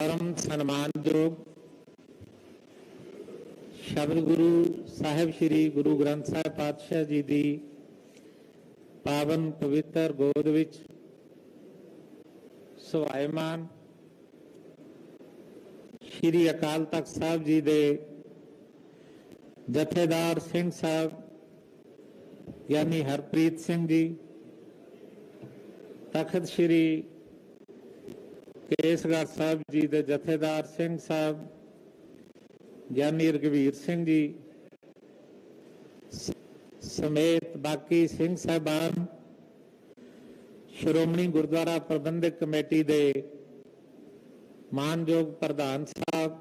परम सन्मानयोग शब्द गुरु साहिब श्री गुरु ग्रंथ साहिब पातशाह जी की पावन पवित्र गोद विच सुभायमान श्री अकाल तख्त साहब जी दे जथेदार सिंह साहब यानी हरप्रीत सिंह जी, तखत श्री केसगढ़ साहब जी दे जथेदार सिंह साहब ज्ञानी रघुवीर सिंह जी समेत बाकी सिंह साहबान, श्रोमणी गुरुद्वारा प्रबंधक कमेटी दे मानयोग प्रधान साहब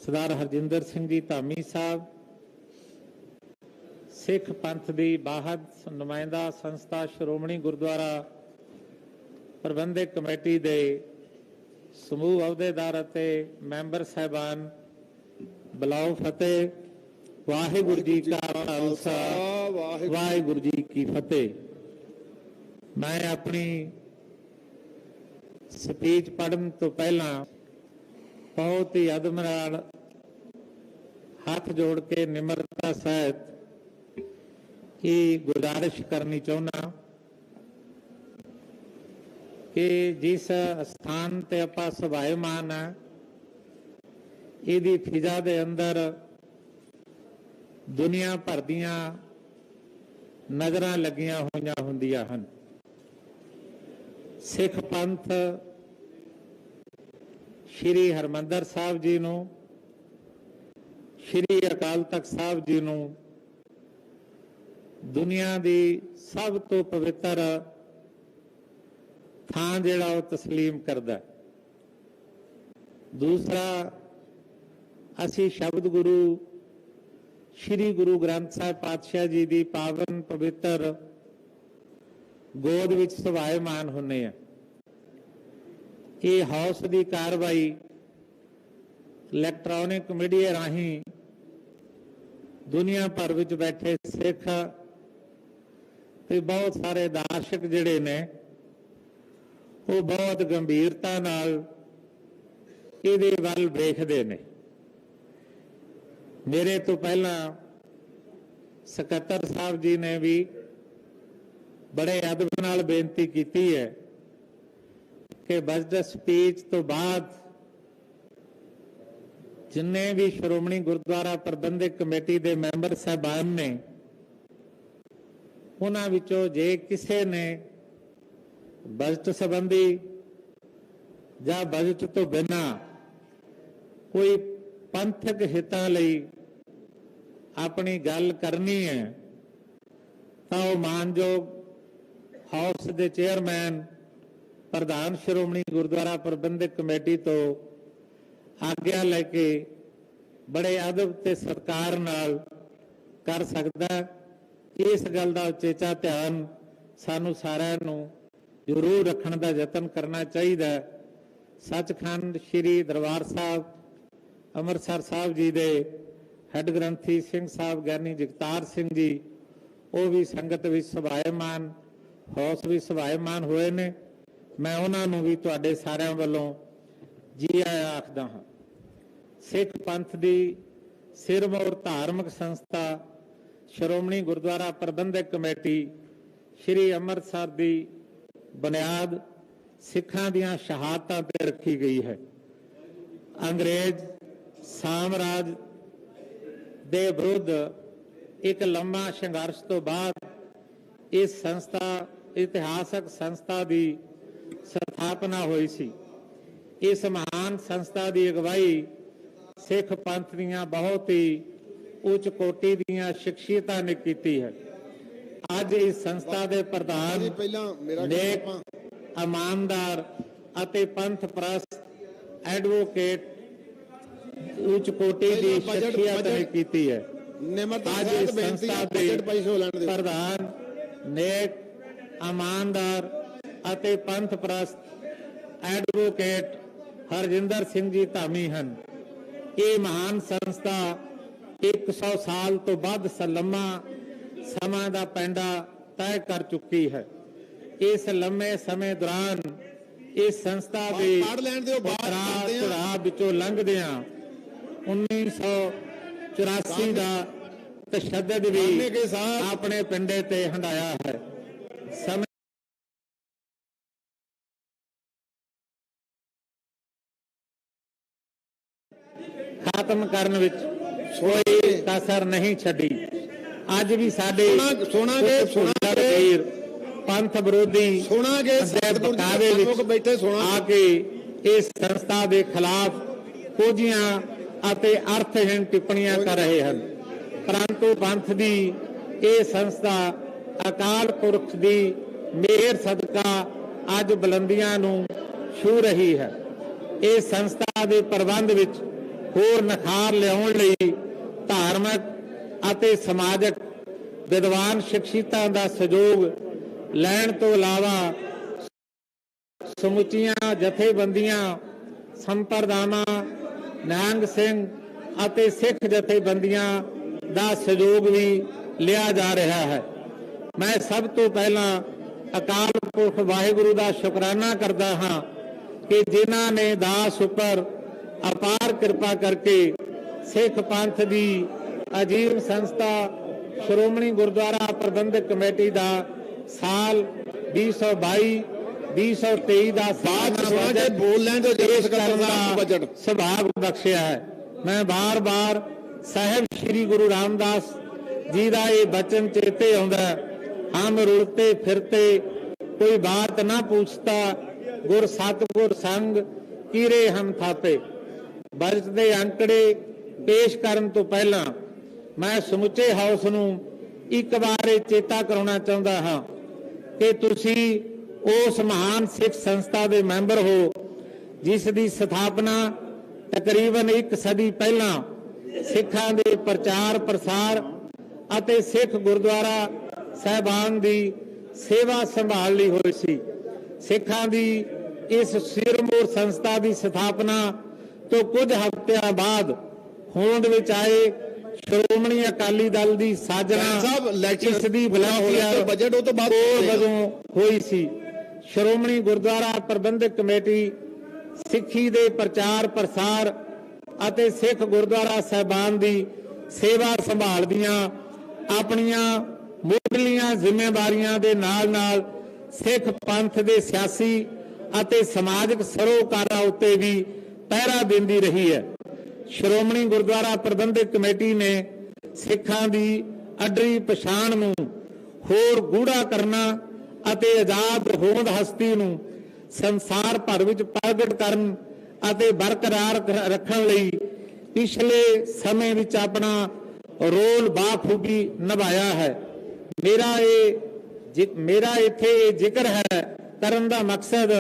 सरदार हरजिंदर सिंह जी धामी साहब, सिख पंथ की बाहद नुमाइंदा संस्था श्रोमणी गुरुद्वारा प्रबंधक कमेटी दे समूह अहुदेदार अते मैंबर साहबान, बुलाओ फतेह। वाहिगुरु जी का खालसा वाहिगुरु जी की फतेह। मैं अपनी स्पीच पढ़न तो पहला बहुत ही अदब नाल हाथ जोड़ के निमरता सहित ये गुजारिश करनी चाहना कि जिस स्थान ते आपां सुभायमान है इहदी फिजा दे अंदर दुनिया भर दियां नज़रां लगियां होइयां हुंदियां हन। सिख पंथ श्री हरमंदर साहब जी नूं, श्री अकाल तख्त साहब जी नूं दुनिया दी सब तो पवित्र थां जिहड़ा वो तस्लीम करदा। दूसरा, असी शब्द गुरु श्री गुरु ग्रंथ साहिब पातशाह जी की पावन पवित्र गोद विच सुभायमान हुंदे आ। ये हाउस की कार्रवाई इलैक्ट्रॉनिक मीडिया राही दुनिया भर विच बैठे सिख ते बहुत सारे दर्शक जिहड़े ने वो बहुत गंभीरता नाल इहदे वल वेखदे ने। मेरे तो पहला सकत्तर साहब जी ने भी बड़े अदब नाल बेनती की है कि बजट स्पीच तो बाद जिन्ने भी श्रोमणी गुरुद्वारा प्रबंधक कमेटी के मैंबर साहबान ने उन्हां विचों जे किसी ने बजट संबंधी या बजट तो बिना कोई पंथक हितां लई अपनी गल करनी है तो मानयोग हाउस के चेयरमैन प्रधान श्रोमणी गुरुद्वारा प्रबंधक कमेटी तो आग्ञा लैके बड़े अदब ते सत्कार नाल कर सकदा। इस गल का उचेचा ध्यान सानू सारिआं नूं जरूर रखने का यतन करना चाहिए। सचखंड श्री दरबार साहब अमृतसर साहब जी दे हैड ग्रंथी सिंह साहब ज्ञानी जगतार सिंह जी वो भी संगत भी सुभायमान, हौस भी सुभायमान हुए ने। मैं उन्होंने भी तुहाडे सारिआं वल्लों जी आया आखदा हाँ। सिख पंथ की सिरमौर धार्मिक संस्था श्रोमणी गुरुद्वारा प्रबंधक कमेटी श्री अमृतसर की बुनियाद सिखां दियां शहादतां ते रखी गई है। अंग्रेज साम्राज दे विरुद्ध एक लंबा संघर्ष तो बाद इस संस्था इतिहासक संस्था की स्थापना हुई सी। इस महान संस्था की अगवाई सिख पंथ दीयां बहुत ही उच्च कोटि दीयां शख्सियतां ने की है। अज इस संस्था के प्रधान नेक ईमानदार अते पंथ प्रस्त एडवोकेट उच्च कोटि की शख्सियत ने की है। आज इस संस्था के प्रधान नेक ईमानदार अते पंथ प्रस्त एडवोकेट हरजिंदर सिंह जी धामी हैं। ये महान संस्था 100 साल तो बाद लंबा समा का पैंडा तय कर चुकी है। इस लंबे समय दौरान इस संस्था के चढ़ाव विचों लंघदियां 1984 का तशद्दद भी अपने पिंडे ते हंडाया है। खत्म करने विच कोई कसर नहीं छड़ी। अज भी साडे पंथ विरोधी आके इस संस्था के खिलाफ खोजियां अते अर्थहीन टिप्पणियां कर रहे हैं, परंतु पंथ की यह संस्था अकाल पुरख की मेहर सदका अज बुलंदियां नूं छू रही है। इस संस्था के प्रबंध विच होर निखार लियाउण लई धार्मिक अते समाजिक विद्वान शख्सियतां दा सहयोग लैण तो इलावा समुचियां जथेबंदियां संप्रदावां निहंग सिंह अते सिख जथेबंदियां दा सहयोग भी लिया जा रहा है। मैं सब तो पहला अकाल पुरख वाहिगुरु का शुकराना करता हाँ कि जिन्हां ने दास उपर अपार कृपा करके सिख पंथ की अजीम संस्था श्रोमणी गुरुद्वारा प्रबंधक कमेटी का साल 2022-2023 का सुभाग बख्शिया है। मैं बार बार साहिब श्री गुरु रामदास जी का ये बचन चेते आउंदा, हम रुलते फिरते कोई बात ना पूछता, गुर सतगुर संग कीरे हम थापे। बजट के अंकड़े पेश करन तो पहला मैं समुचे हाउस नूं एक बार चेता कराउणा चाहुंदा हां कि तुसी उस महान सिख संस्था के मैंबर हो जिस दी स्थापना तकरीबन एक सदी पहला सिखां दे प्रचार प्रसार अते सिख गुरुद्वारा साहिबान की सेवा संभाल लई होई सी। सिखां दी इस सिरमौर संस्था की स्थापना तो कुछ हफ्तियां बाद होंद विच आए श्रोमणी अकाली दल की साजना इसदी वजों हुई सी। श्रोमणी गुरुद्वारा प्रबंधक कमेटी सिखी दे प्रचार प्रसार अते सिख गुरुद्वारा साहिबान की सेवा संभालदियां अपनियां मुढ़लियां जिम्मेवारियां दे नाल सिख पंथ दे सियासी अते समाजिक सरोकारां उत्ते भी पहरा देंदी रही है। श्रोमणी गुरुद्वारा प्रबंधक कमेटी ने सिखां दी अडरी पछाण नूं होर गूढ़ा करना अते आजाद होंद हस्ती नूं संसार भर विच प्रगट करन अते बरकरार रखण लई पिछले समय विच अपना रोल बाखूबी निभाया है। मेरा इत्थे जिक्र है करन दा मकसद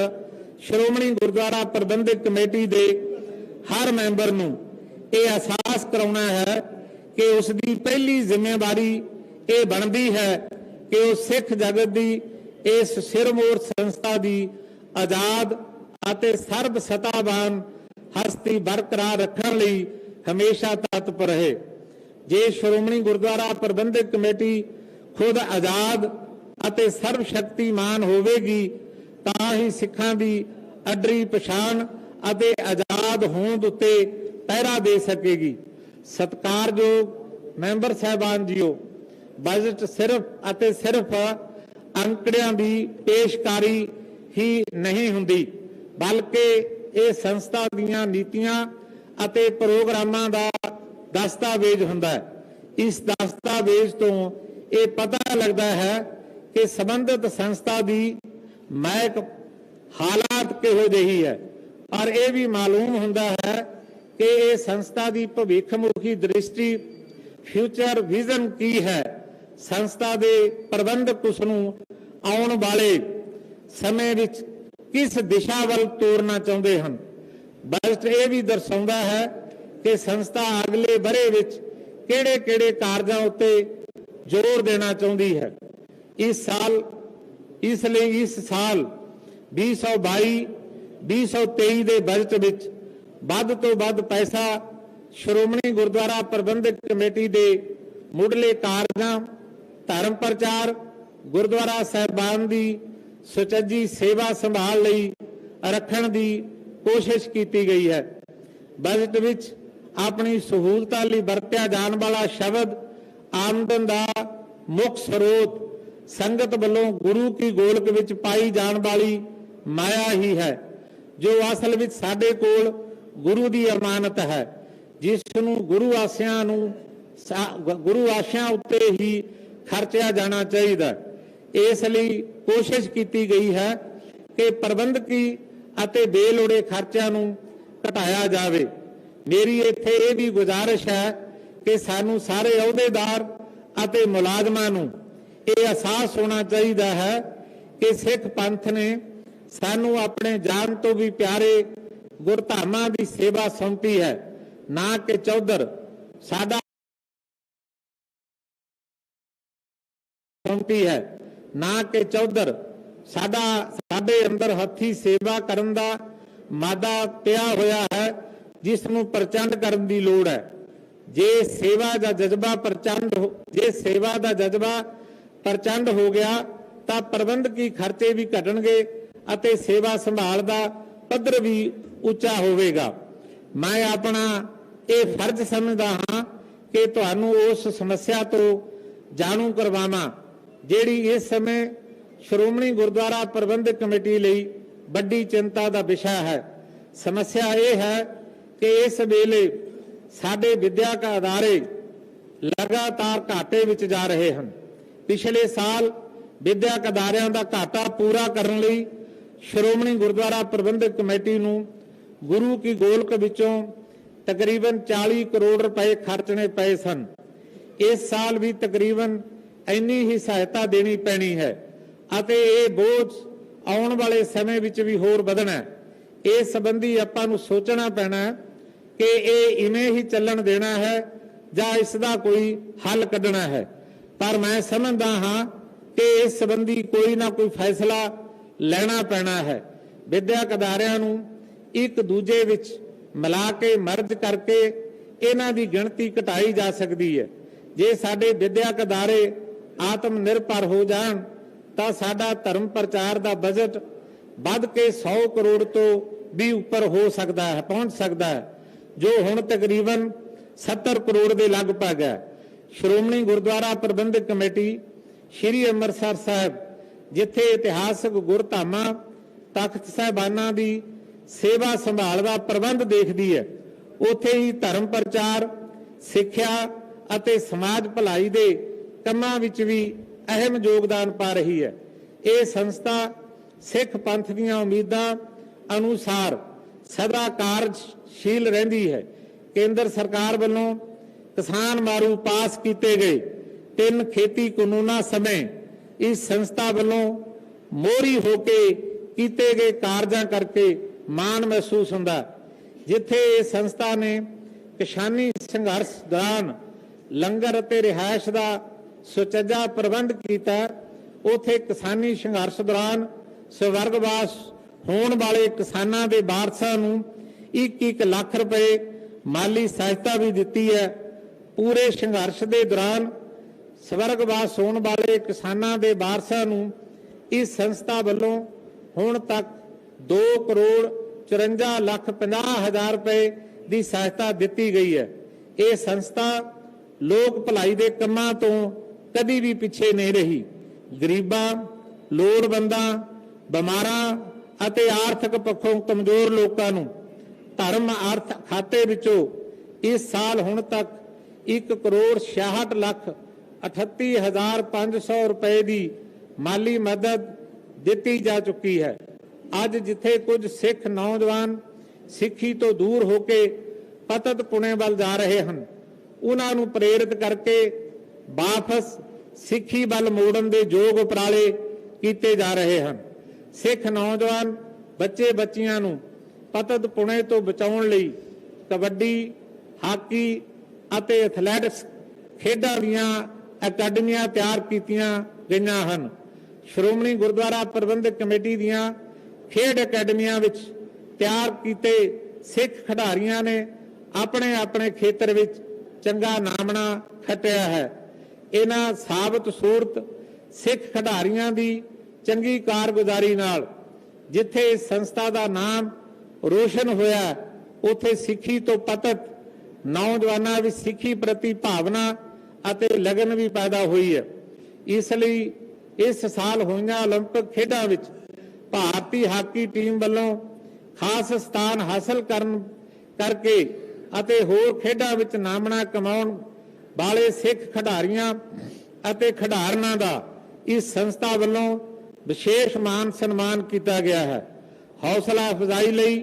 श्रोमणी गुरुद्वारा प्रबंधक कमेटी दे हर मैंबर नूं यह एहसास कराउणा है कि उसकी पहली जिम्मेवारी ये बनती है कि वह सिख जगत की इस सिरमौर संस्था की आजाद अते सर्ब सत्तावान हस्ती बरकरार रखने लई हमेशा तत्पर रहे। जे श्रोमणी गुरुद्वारा प्रबंधक कमेटी खुद आजाद अते सर्वशक्तिमान होवेगी तां ही सिखां दी अडरी पछाण अते आजाद होंद उत्ते पहरा दे सकेगी। सत्कारयोग मैंबर साहबान जीओ, बजट सिर्फ अते सिर्फ अंकड़ियां की पेशकारी ही नहीं हुंदी बल्कि ये संस्था दीयां नीतियां अते प्रोग्रामां दा दस्तावेज हुंदा है। इस दस्तावेज तो ये पता लगता है कि संबंधित संस्था की महक हालात किहो जिही है और यह भी मालूम हुंदा है कि ये संस्था की भविष्यमुखी दृष्टि फ्यूचर विजन की है। संस्था के प्रबंधक उसनूं आउण वाले समय विच किस दिशा वल तोरना चाहुंदे हन। बजट यह भी दर्शाउंदा है कि संस्था अगले बरे विच किहड़े-किहड़े कारजां उत्ते जोर देना चाहुंदी है। इस साल 2022-2023 ਦੇ बजट विच ਵੱਧ ਤੋਂ ਵੱਧ पैसा श्रोमणी गुरुद्वारा प्रबंधक कमेटी के मुढ़ले कारजां धर्म प्रचार गुरुद्वारा साहिबान की सुचज्जी सेवा संभाल लई रखण दी कोशिश की गई है। बजट विच अपनी सहूलतां लई वरतिया जाण वाला शब्द आमदन का मुख स्रोत संगत वालों गुरु की गोलक विच पाई जाण वाली माया ही है, जो असल विच साडे कोल गुरु की अमानत है, जिसनूं गुरु आशियां उत्ते ही खर्चिया जाना चाहिए। इसलिए कोशिश की गई है कि प्रबंधकी अते बेलोड़े खर्चिਆਂ ਨੂੰ घटाया जाए। मेरी इत्थे ये भी गुजारिश है कि सानू सारे अहुदेदार अते मुलाजमां नूं ये अहसास होना चाहिए है कि सिख पंथ ने सानू अपने जान तो भी प्यारे गुरधामां की सेवा सौंपी है, ना कि चौधर साडा सौंपी है, ना कि चौधर साडे अंदर हथी सेवा करन दा मादा पिया होया है, जिसनूं प्रचंड करन दी लोड़ है। जे सेवा का जज्बा प्रचंड हो गया तो प्रबंधकी खर्चे भी घटणगे अते सेवा संभाल दा पद्धर भी उच्चा होवेगा। मैं अपना ये फर्ज समझदा हाँ कि तुहानूं उस समस्या तो जाणू करवावां जिहड़ी इस समय श्रोमणी गुरुद्वारा प्रबंधक कमेटी लई बड़ी चिंता का विषय है। समस्या ये है कि इस वेले साडे विद्याक अदारे लगातार घाटे विच जा रहे हैं। पिछले साल विद्याक अदारियां दा घाटा पूरा करने लई श्रोमणी गुरुद्वारा प्रबंधक कमेटी नूं गुरु की गोलक विचों तकरीबन 40 करोड़ रुपए खर्चने पे सन। इस साल भी तकरीबन इन्नी ही सहायता देनी पैनी है अते ये बोझ आउण वाले समय विच भी होर वधना है। इस संबंधी आपां नूं सोचना पैना है कि ये इवें ही चलन देना है जां इसदा कोई हल कढना है। पर मैं समझदा हाँ कि इस संबंधी कोई ना कोई फैसला लेना पैना है। विद्याक अदारियां नूं एक दूजे विच मिला के मर्ज करके इन्हां दी गिणती घटाई जा सकती है। जे साडे विद्याक अदारे आत्म निर्भर हो जाण तां साडा धर्म प्रचार का बजट बढ़ के 100 करोड़ तो भी ऊपर हो सकता है, पहुंच सकता है, जो हुण तकरीबन 70 करोड़ के लगभग है। श्रोमणी गुरुद्वारा प्रबंधक कमेटी श्री अमृतसर साहब जिथे इतिहासक गुरधामां तख्त साहिबाना की सेवा संभाल का प्रबंध देखती है, उत्थे ही धर्म प्रचार सिक्ख्या अते समाज भलाई दे कम्मां विच भी अहम योगदान पा रही है। ये संस्था सिख पंथ दीआं उम्मीदां अनुसार सदा कार्यशील रहिंदी है। केंद्र सरकार वालों किसान मारू पास किए गए 3 खेती कानूनां समय इस संस्था वालों मोहरी होके किए गए कार्यां करके माण महसूस हुंदा। जिथे इस संस्था ने किसानी संघर्ष दौरान लंगर अते रिहायश का सुचੱਜਾ प्रबंध किया, उथे किसानी संघर्ष दौरान स्वर्गवास होने वाले किसानों के वारसां नूं 1-1 लाख रुपए माली सहायता भी दी है। पूरे संघर्ष के दौरान स्वर्गवास होने वाले किसानों के वारसां नूं इस संस्था वालों हुण तक 2 करोड़ 54,50,000 रुपए की सहायता दी गई है। ये संस्था लोक भलाई के कामां तो कभी भी पिछे नहीं रही। गरीबां, लोड़वंदां, बीमारां अते आर्थिक पक्षों कमजोर लोगों नूं धर्म अर्थ खाते विचों इस साल हुण तक 1 करोड़ 66,38,500 रुपए की माली मदद दी जा चुकी है। अज जिथे कुछ सिख नौजवान सिक्खी तो दूर होके पतत पुणे वाल जा रहे हैं, उन्हां नूं प्रेरित करके वापस सिक्खी वाल मोड़न के योग उपराले किए जा रहे हैं। सिख नौजवान बच्चे बच्चियां नूं पतत पुणे तो बचाउण लई कबड्डी, हाकी अते एथलैटिक्स खेडां दीआं अकाडमियां तैयार कीतियां गईयां हन। श्रोमणी गुरुद्वारा प्रबंधक कमेटी दीआं खेड अकाडमियां विच तैयार कीते सिख खिडारियां ने अपने अपने खेतर विच चंगा नामना खटिया है। इन्हां साबत सूरत सिख खिडारियां दी चंगी कारगुजारी नाल जिथे इस संस्था का नाम रोशन होया उथे सिੱਖੀ तो पतत नौजवानों विच सिੱਖੀ प्रति भावना ਅਤੇ लगन भी पैदा हुई है। इसलिए इस साल होईਆਂ ओलंपिक खेडों विच भारतीय हाकी टीम वालों खास स्थान हासिल करके ਅਤੇ होर खेडों विच नामना कमाउण वाले सिख खिडारियां ਅਤੇ खिडारनां दा इस संस्था वालों विशेष मान सन्मान किया गया है। हौसला अफजाई लई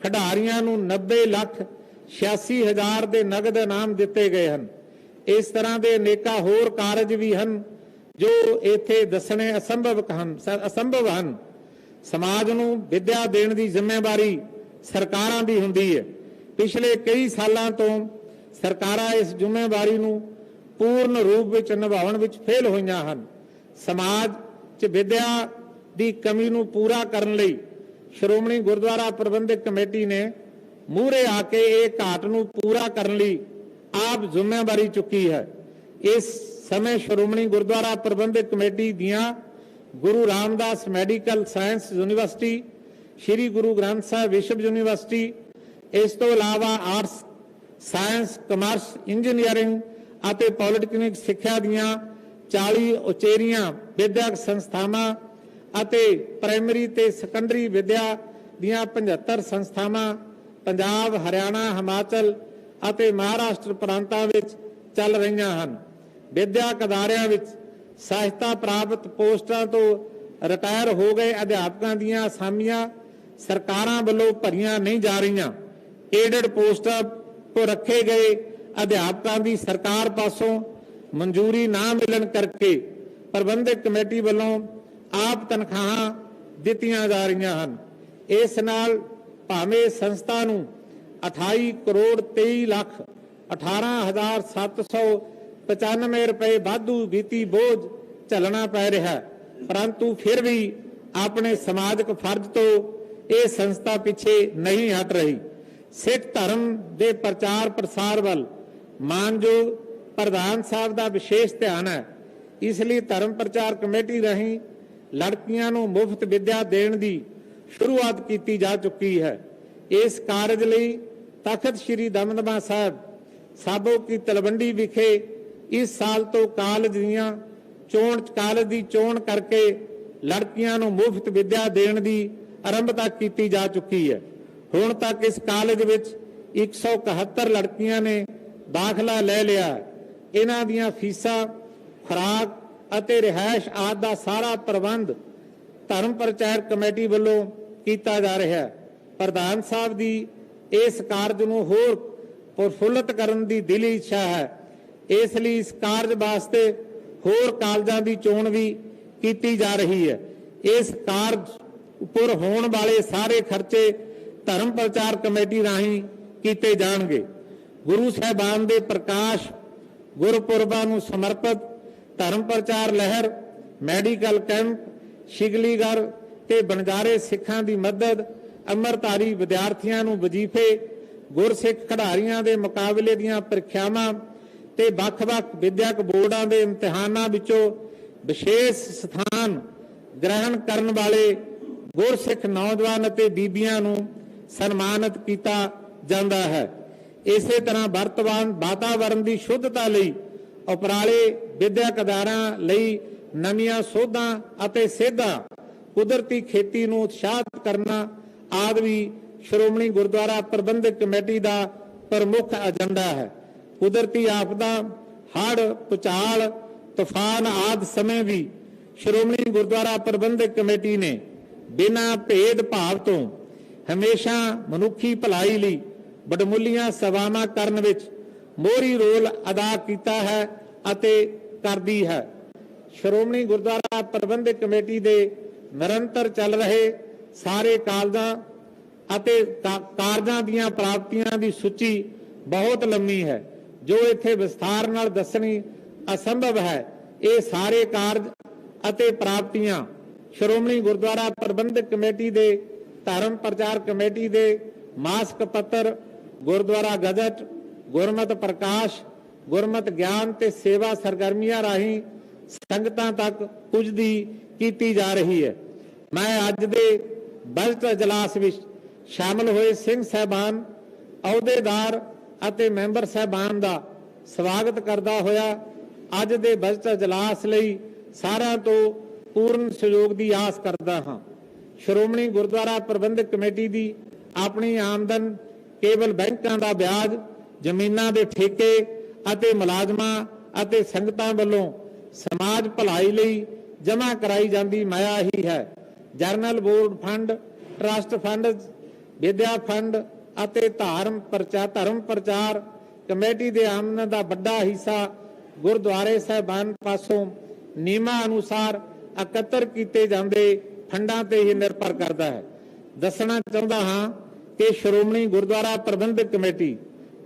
खिडारियां नूं 90,86,000 ਦੇ नगद इनाम दिते गए हैं। इस तरह के अनेका होर कारज भी हैं जो इत्थे दसने असंभव हैं। समाज नूं विद्या देण दी जिम्मेवारी सरकारां दी हुंदी है। पिछले कई सालों तो सरकारां इस जिम्मेवारी नूं पूर्ण रूप विच निभाउण विच फेल होईयां हैं। समाज च विद्या दी कमी नूं पूरा करन लई श्रोमणी गुरुद्वारा प्रबंधक कमेटी ने मूहरे आके इह घाट नूं पूरा करन लई आप जिम्मेवारी चुकी है। इस समय श्रोमणी गुरुद्वारा प्रबंधक कमेटी दियां गुरु Ramdas medical science university, Shri Guru Granth Sahib विश्व यूनिवर्सिटी, इस तो इलावा आर्ट्स साइंस कमर्स इंजीनियरिंग ਅਤੇ पॉलिटेक्निक सिक्ख्या दियां 40 उचेरियां विद्याक संस्थावां ਅਤੇ प्राइमरी ते सेकेंडरी विद्या दियां 75 संस्थावां पंजाब, हरियाणा, हिमाचल ਅਤੇ महाराष्ट्र प्रांतां विच चल रहीਆਂ ਹਨ। विद्याक अदारियां विच सहायता प्राप्त पोस्टां तो रिटायर हो गए अध्यापकों दियां असामियां सरकारां वल्लों भरीਆਂ नहीं जा रहीਆਂ। एडेड पोस्टां तो रखे गए अध्यापकों की सरकार पासों मंजूरी ना मिलन करके प्रबंधक कमेटी वल्लों आप तनख्वाहां दित्तियां जा रहीਆਂ ਹਨ। इस नाल भावें संस्था नूं 28 करोड़ 23 लाख 18,795 रुपए वाधू बीती बोझ झलना पै रहा है, परंतु फिर भी अपने समाजिक फर्ज तो यह संस्था पीछे नहीं हट रही। सिख धर्म के प्रचार प्रसार वाल मानयोग प्रधान साहब का विशेष ध्यान है। इसलिए धर्म प्रचार कमेटी राहीं लड़कियां नूं मुफ्त विद्या देण दी शुरुआत की जा चुकी है। इस कारज लई तखत श्री दमदमा साहब साबो की तलवंडी विखे इस साल तो कॉलेज की चोण करके लड़कियां नूं मुफ्त विद्या देण दी आरंभता की जा चुकी है। हुण तक इस कॉलेज विच 171 लड़कियां ने दाखला ले लिया। इन्हां दियां फीसां, खुराक ਅਤੇ रिहायश आदि का सारा प्रबंध धर्म प्रचार कमेटी वालों किया जा रहा है। प्रधान साहब की इस कारज नूं होर प्रफुल्लित करने की दिली इच्छा है। इसलिए इस कारज वास्ते होर कालजां की चोण भी की जा रही है। इस कारज उपर होने वाले सारे खर्चे धर्म प्रचार कमेटी राहीं किए जाणगे। गुरु साहिबान के प्रकाश गुरपुरबां नूं समर्पित धर्म प्रचार लहर, मैडिकल कैंप, शिगलीगढ़ ते बनजारे सिखां की मदद, अमरधारी विद्यार्थियों नूं वजीफे, गुरसिख खिडारियां दे मुकाबले दीयां परीक्षावां ते वख-वख विद्याक बोर्डां दे इम्तिहानां विचों विशेष स्थान ग्रहण करने वाले गुरसिख नौजवान अते बीबियां नूं सन्मानित किया जाता है। इसे तरह वर्तमान वातावरण की शुद्धता लई उपराले विद्याक अदारियां लई नवीं सोधां अते सेधां, कुदरती खेती नूं उत्साहित करना आदि भी श्रोमणी गुरुद्वारा प्रबंधक कमेटी का प्रमुख एजेंडा है। कुदरती आपदा, हड़, भूचाल, तूफान आदि समय भी श्रोमणी गुरुद्वारा प्रबंधक कमेटी ने बिना भेदभाव तो हमेशा मनुखी भलाई लई वडमुलियां सेवावां करन विच मोहरी रोल अदा किया है अते करदी है। श्रोमणी गुरुद्वारा प्रबंधक कमेटी के निरंतर चल रहे सारे कालजां अते कारजां दीयां प्राप्तियां की सूची बहुत लंबी है, जो इत्थे विस्तार नाल दसनी असंभव है। ये सारे कारज अते प्राप्तियां श्रोमणी गुरुद्वारा प्रबंधक कमेटी के धर्म प्रचार कमेटी के मासक पत्र, गुरुद्वारा गजट, गुरमत प्रकाश, गुरमत ज्ञान ते सेवा सरगर्मियां राही संगतां तक पुजदी की जा रही है। मैं अज दे बजट अजलास में शामिल हुए सिंह साहबान, अहुदेदार ਅਤੇ ਮੈਂਬਰ ਸਾਹਿਬਾਨ ਦਾ ਸਵਾਗਤ ਕਰਦਾ ਹੋਇਆ ਅੱਜ ਦੇ ਬਜਟ ਅਜਲਾਸ ਲਈ ਸਾਰਿਆਂ ਤੋਂ ਪੂਰਨ ਸਹਿਯੋਗ ਦੀ ਆਸ ਕਰਦਾ ਹਾਂ। ਸ਼੍ਰੋਮਣੀ ਗੁਰਦੁਆਰਾ ਪ੍ਰਬੰਧਕ ਕਮੇਟੀ ਦੀ ਆਪਣੀ ਆਮਦਨ ਕੇਵਲ ਬੈਂਕਾਂ ਦਾ ਵਿਆਜ, ਜ਼ਮੀਨਾਂ ਦੇ ਠੇਕੇ ਅਤੇ ਮੁਲਾਜ਼ਮਾਂ ਅਤੇ ਸੰਗਤਾਂ ਵੱਲੋਂ ਸਮਾਜ ਭਲਾਈ ਲਈ ਜਮ੍ਹਾਂ ਕਰਾਈ ਜਾਂਦੀ ਮਾਇਆ ਹੀ ਹੈ। General board fund, trust fund, ਵਿਦਿਆ ਫੰਡ ਅਤੇ ਧਰਮ ਪ੍ਰਚਾਰ ਕਮੇਟੀ ਦੇ ਆਮਦਨ ਦਾ ਵੱਡਾ ਹਿੱਸਾ ਗੁਰਦੁਆਰੇ ਸਾਹਿਬਾਨ ਪਾਸੋਂ ਨਿਯਮਾਂ ਅਨੁਸਾਰ ਇਕੱਤਰ ਕੀਤੇ ਜਾਂਦੇ ਫੰਡਾਂ ਤੇ ਹੀ ਨਿਰਭਰ ਕਰਦਾ ਹੈ। ਦੱਸਣਾ ਚਾਹੁੰਦਾ ਹਾਂ ਕਿ ਸ਼੍ਰੋਮਣੀ ਗੁਰਦੁਆਰਾ ਪ੍ਰਬੰਧਕ ਕਮੇਟੀ,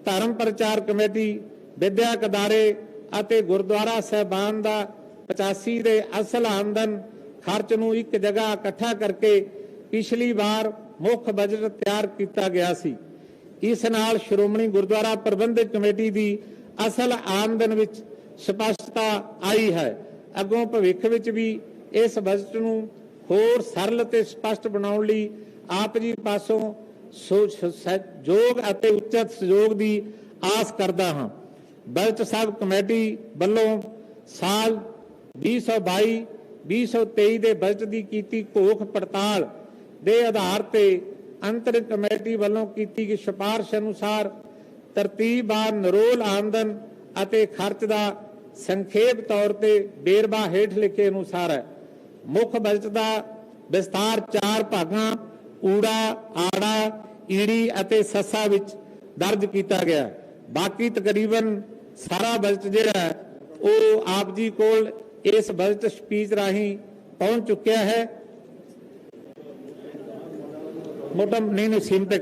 ਧਰਮ ਪ੍ਰਚਾਰ ਕਮੇਟੀ, ਵਿਦਿਅਕ ਅਦਾਰੇ ਅਤੇ ਗੁਰਦੁਆਰਾ ਸਾਹਿਬਾਨ ਦਾ 85 ਦੇ ਅਸਲ ਆਮਦਨ ਖਰਚ ਨੂੰ ਇੱਕ ਜਗ੍ਹਾ ਇਕੱਠਾ ਕਰਕੇ ਪਿਛਲੀ ਵਾਰ ਮੁੱਖ ਬਜਟ ਤਿਆਰ ਕੀਤਾ ਗਿਆ ਸੀ। ਇਸ ਨਾਲ ਸ਼੍ਰੋਮਣੀ ਗੁਰਦੁਆਰਾ ਪ੍ਰਬੰਧਕ ਕਮੇਟੀ ਦੀ ਅਸਲ ਆਮਦਨ ਵਿੱਚ ਸਪਸ਼ਟਤਾ ਆਈ ਹੈ। ਅੱਗੋਂ ਭਵਿੱਖ ਵਿੱਚ ਵੀ ਇਸ ਬਜਟ ਨੂੰ ਹੋਰ ਸਰਲ ਤੇ ਸਪਸ਼ਟ ਬਣਾਉਣ ਲਈ ਆਪ ਜੀ ਪਾਸੋਂ ਸਹਿਯੋਗ ਅਤੇ ਉਚਿਤ ਸਹਿਯੋਗ ਦੀ ਆਸ ਕਰਦਾ ਹਾਂ। ਬਜਟ ਸਬ ਕਮੇਟੀ ਵੱਲੋਂ ਸਾਲ 2022-2023 ਦੇ ਬਜਟ ਦੀ ਕੀਤੀ ਘੋਖ ਪੜਤਾਲ ਦੇ ਆਧਾਰ ਤੇ ਅੰਤਰਿਮ ਕਮੇਟੀ ਵੱਲੋਂ ਕੀਤੀ ਗਈ ਸਿਫਾਰਿਸ਼ ਅਨੁਸਾਰ ਤਰਤੀਬਵਾਰ ਨਿਰੋਲ ਆਮਦਨ ਅਤੇ ਖਰਚ ਦਾ ਸੰਖੇਪ ਤੌਰ ਤੇ ਵੇਰਵਾ ਹੇਠ ਲਿਖੇ ਅਨੁਸਾਰ ਹੈ। ਮੁੱਖ ਬਜਟ ਦਾ ਵਿਸਤਾਰ 4 ਭਾਗਾਂ ਊੜਾ, ਆੜਾ, ਈੜੀ ਅਤੇ ਸੱਸਾ ਵਿੱਚ ਦਰਜ ਕੀਤਾ ਗਿਆ। ਬਾਕੀ ਤਕਰੀਬਨ ਸਾਰਾ ਬਜਟ ਜਿਹੜਾ ਉਹ ਆਪ ਜੀ ਕੋਲ ਇਸ ਬਜਟ ਸਪੀਚ ਰਾਹੀਂ ਪਹੁੰਚ ਚੁੱਕਿਆ ਹੈ। ਮੋਟਾ ਨਹੀਂ ਸੀਮਤ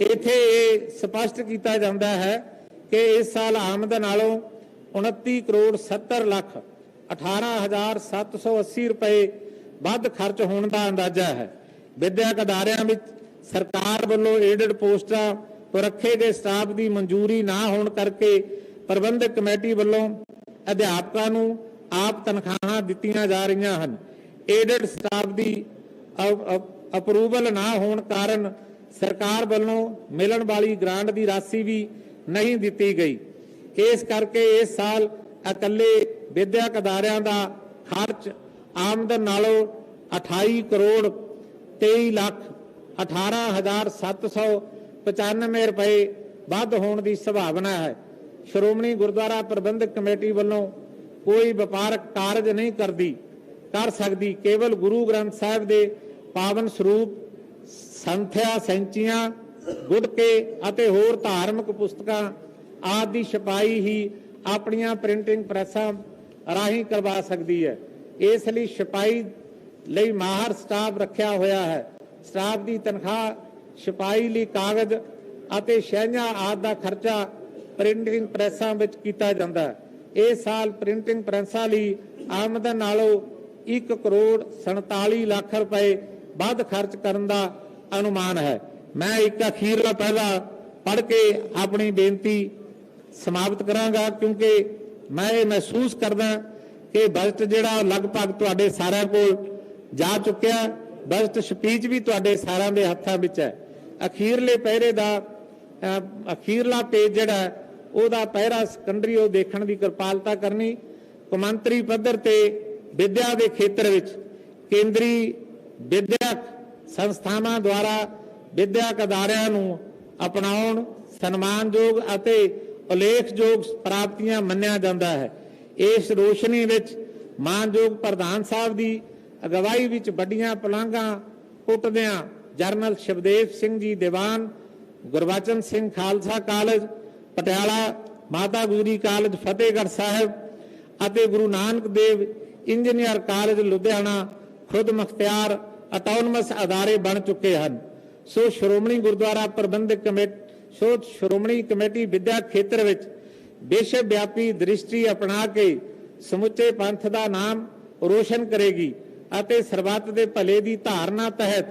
ਇੱਥੇ ਇਹ ਸਪਸ਼ਟ ਕੀਤਾ ਜਾਂਦਾ ਹੈ ਕਿ ਇਸ ਸਾਲ ਆਮਦਨ ਨਾਲੋਂ 29 ਕਰੋੜ 70 ਲੱਖ 18,780 ਰੁਪਏ ਵੱਧ ਖਰਚ ਹੋਣ ਦਾ ਅੰਦਾਜ਼ਾ ਹੈ। ਵਿਦਿਅਕ ਅਦਾਰਿਆਂ ਵਿੱਚ ਸਰਕਾਰ ਵੱਲੋਂ ਏਡਡ ਪੋਸਟਾਂ ਤੋਂ ਰੱਖੇ ਗਏ ਸਟਾਫ ਦੀ ਮਨਜ਼ੂਰੀ ਨਾ ਹੋਣ ਕਰਕੇ ਪ੍ਰਬੰਧਕ ਕਮੇਟੀ ਵੱਲੋਂ ਅਧਿਆਪਕਾਂ ਨੂੰ ਆਪ ਤਨਖਾਹਾਂ ਦਿੱਤੀਆਂ ਜਾ ਰਹੀਆਂ ਹਨ। ਏਡਡ ਸਟਾਫ ਦੀ ਅਪਰੂਵਲ ਨਾ ਹੋਣ ਕਾਰਨ ਸਰਕਾਰ ਵੱਲੋਂ ਮਿਲਣ ਵਾਲੀ ਗ੍ਰਾਂਟ ਦੀ ਰਾਸ਼ੀ ਵੀ ਨਹੀਂ ਦਿੱਤੀ ਗਈ। ਇਸ ਕਰਕੇ ਇਸ ਸਾਲ ਇਕੱਲੇ ਵਿਦਿਅਕ ਅਦਾਰਿਆਂ ਦਾ ਖਰਚ ਆਮਦਨ ਨਾਲੋਂ 28 ਕਰੋੜ 23 ਲੱਖ 18,795 ਰੁਪਏ ਵੱਧ ਹੋਣ ਦੀ ਸੰਭਾਵਨਾ ਹੈ। ਸ਼੍ਰੋਮਣੀ ਗੁਰਦੁਆਰਾ ਪ੍ਰਬੰਧਕ ਕਮੇਟੀ ਵੱਲੋਂ ਕੋਈ ਵਪਾਰਕ ਕਾਰਜ ਨਹੀਂ ਕਰ ਸਕਦੀ। ਕੇਵਲ ਗੁਰੂ ਗ੍ਰੰਥ ਸਾਹਿਬ ਦੇ ਪਾਵਨ ਸਰੂਪ, ਸੰਥਿਆ, ਸੈਂਚੀਆਂ, ਗੁਟਕੇ ਅਤੇ ਹੋਰ ਧਾਰਮਿਕ ਪੁਸਤਕਾਂ ਆਦਿ ਦੀ ਛਪਾਈ ਹੀ ਆਪਣੀਆਂ ਪ੍ਰਿੰਟਿੰਗ ਪ੍ਰੈਸਾਂ ਰਾਹੀਂ ਕਰਵਾ ਸਕਦੀ ਹੈ। ਇਸ ਲਈ ਛਪਾਈ ਲਈ ਮਾਹਰ ਸਟਾਫ ਰੱਖਿਆ ਹੋਇਆ ਹੈ। ਸਟਾਫ ਦੀ ਤਨਖਾਹ, ਛਪਾਈ ਲਈ ਕਾਗਜ਼ ਅਤੇ ਸ਼ਹਿਆਂ ਆਦਿ ਦਾ ਖਰਚਾ ਪ੍ਰਿੰਟਿੰਗ ਪ੍ਰੈਸਾਂ ਵਿੱਚ ਕੀਤਾ ਜਾਂਦਾ ਹੈ। ਇਸ ਸਾਲ ਪ੍ਰਿੰਟਿੰਗ ਪ੍ਰੈਸਾਂ ਲਈ ਆਮਦਨ ਨਾਲੋਂ 1 ਕਰੋੜ 47 ਲੱਖ ਰੁਪਏ ਵੱਧ ਖਰਚ ਕਰਨ ਦਾ ਅਨੁਮਾਨ ਹੈ। ਮੈਂ ਇੱਕ ਅਖੀਰਲਾ ਪਹਿਲਾ ਪੜ੍ਹ ਕੇ ਆਪਣੀ ਬੇਨਤੀ ਸਮਾਪਤ ਕਰਾਂਗਾ, ਕਿਉਂਕਿ ਮੈਂ ਇਹ ਮਹਿਸੂਸ ਕਰਦਾ ਕਿ ਬਜਟ ਜਿਹੜਾ ਲਗਭਗ ਤੁਹਾਡੇ ਸਾਰਿਆਂ ਕੋਲ ਜਾ ਚੁੱਕਿਆ। ਬਜਟ ਸਪੀਚ ਵੀ ਤੁਹਾਡੇ ਸਾਰਿਆਂ ਦੇ ਹੱਥਾਂ ਵਿੱਚ ਹੈ। ਅਖੀਰਲੇ ਪਹਿਰੇ ਦਾ ਅਖੀਰਲਾ ਪੇਜ ਜਿਹੜਾ ਉਹਦਾ ਪਹਿਰਾ ਸੈਕੰਡਰੀ ਉਹ ਦੇਖਣ ਦੀ ਕਿਰਪਾਲਤਾ ਕਰਨੀ। ਕੌਮਾਂਤਰੀ ਪੱਧਰ ਤੇ ਵਿਦਿਆ ਦੇ ਖੇਤਰ ਵਿੱਚ ਕੇਂਦਰੀ ਵਿਦਿਅਕ ਸੰਸਥਾਵਾਂ ਦੁਆਰਾ ਵਿਦਿਅਕ ਅਦਾਰਿਆਂ ਨੂੰ ਅਪਣਾਉਣ ਸਨਮਾਨਯੋਗ ਅਤੇ ਉਲੇਖਯੋਗ ਪ੍ਰਾਪਤੀਆਂ ਮੰਨਿਆ ਜਾਂਦਾ ਹੈ। ਇਸ ਰੋਸ਼ਨੀ ਵਿੱਚ ਮਾਨਯੋਗ ਪ੍ਰਧਾਨ ਸਾਹਿਬ ਦੀ ਅਗਵਾਈ ਵਿੱਚ ਵੱਡੀਆਂ ਪਲਾਂਘਾਂ ਪੁੱਟਦਿਆਂ ਜਰਨਲ ਸ਼ਿਵਦੇਵ ਸਿੰਘ ਜੀ ਦੀਵਾਨ, ਗੁਰਬਚਨ ਸਿੰਘ ਖਾਲਸਾ ਕਾਲਜ ਪਟਿਆਲਾ, ਮਾਤਾ ਗੁਜਰੀ ਕਾਲਜ ਫਤਿਹਗੜ੍ਹ ਸਾਹਿਬ ਅਤੇ ਗੁਰੂ ਨਾਨਕ ਦੇਵ ਇੰਜੀਨੀਅਰ ਕਾਲਜ ਲੁਧਿਆਣਾ ਖੁਦ ਮੁਖਤਿਆਰ ਆਟੋਨਮਸ ਅਦਾਰੇ ਬਣ ਚੁੱਕੇ ਹਨ। ਸੋ ਸ਼੍ਰੋਮਣੀ ਗੁਰਦੁਆਰਾ ਪ੍ਰਬੰਧਕ ਸ਼੍ਰੋਮਣੀ ਕਮੇਟੀ ਵਿਦਿਆ ਖੇਤਰ ਵਿੱਚ ਵਿਸ਼ਵ ਵਿਆਪੀ ਦ੍ਰਿਸ਼ਟੀ ਅਪਣਾ ਕੇ ਸਮੁੱਚੇ ਪੰਥ ਦਾ ਨਾਮ ਰੋਸ਼ਨ ਕਰੇਗੀ ਅਤੇ ਸਰਬੱਤ ਦੇ ਭਲੇ ਦੀ ਧਾਰਨਾ ਤਹਿਤ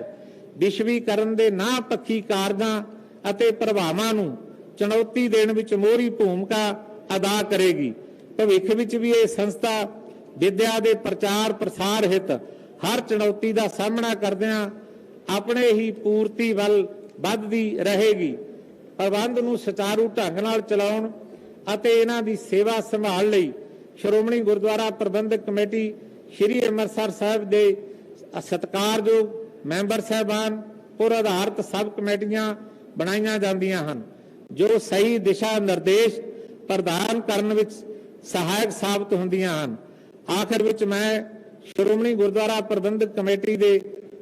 ਵਿਸ਼ਵੀਕਰਨ ਦੇ ਨਾ ਪੱਖੀ ਕਾਰਜਾਂ ਅਤੇ ਪ੍ਰਭਾਵਾਂ ਨੂੰ ਚੁਣੌਤੀ ਦੇਣ ਵਿੱਚ ਮੋਹਰੀ ਭੂਮਿਕਾ ਅਦਾ ਕਰੇਗੀ। ਭਵਿੱਖ ਵਿੱਚ ਵੀ ਇਹ ਸੰਸਥਾ ਵਿਦਿਆ ਦੇ ਪ੍ਰਚਾਰ ਪ੍ਰਸਾਰ ਹਿੱਤ ਹਰ ਚੁਣੌਤੀ ਦਾ ਸਾਹਮਣਾ ਕਰਦਿਆਂ ਆਪਣੇ ਹੀ ਪੂਰਤੀ ਵੱਲ ਵੱਧਦੀ ਰਹੇਗੀ। ਪ੍ਰਬੰਧ ਨੂੰ ਸੁਚਾਰੂ ਢੰਗ ਨਾਲ ਚਲਾਉਣ ਅਤੇ ਇਹਨਾਂ ਦੀ ਸੇਵਾ ਸੰਭਾਲ ਲਈ ਸ਼੍ਰੋਮਣੀ ਗੁਰਦੁਆਰਾ ਪ੍ਰਬੰਧਕ ਕਮੇਟੀ ਸ੍ਰੀ ਅੰਮ੍ਰਿਤਸਰ ਸਾਹਿਬ ਦੇ ਸਤਿਕਾਰਯੋਗ ਮੈਂਬਰ ਸਾਹਿਬਾਨ ਪੁਰ ਆਧਾਰਿਤ ਸਬ ਕਮੇਟੀਆਂ ਬਣਾਈਆਂ ਜਾਂਦੀਆਂ ਹਨ ਜੋ ਸਹੀ ਦਿਸ਼ਾ ਨਿਰਦੇਸ਼ ਪ੍ਰਦਾਨ ਕਰਨ ਵਿੱਚ ਸਹਾਇਕ ਸਾਬਤ ਹੁੰਦੀਆਂ ਹਨ। ਆਖਿਰ ਵਿੱਚ ਮੈਂ ਸ਼੍ਰੋਮਣੀ ਗੁਰਦੁਆਰਾ ਪ੍ਰਬੰਧਕ ਕਮੇਟੀ ਦੇ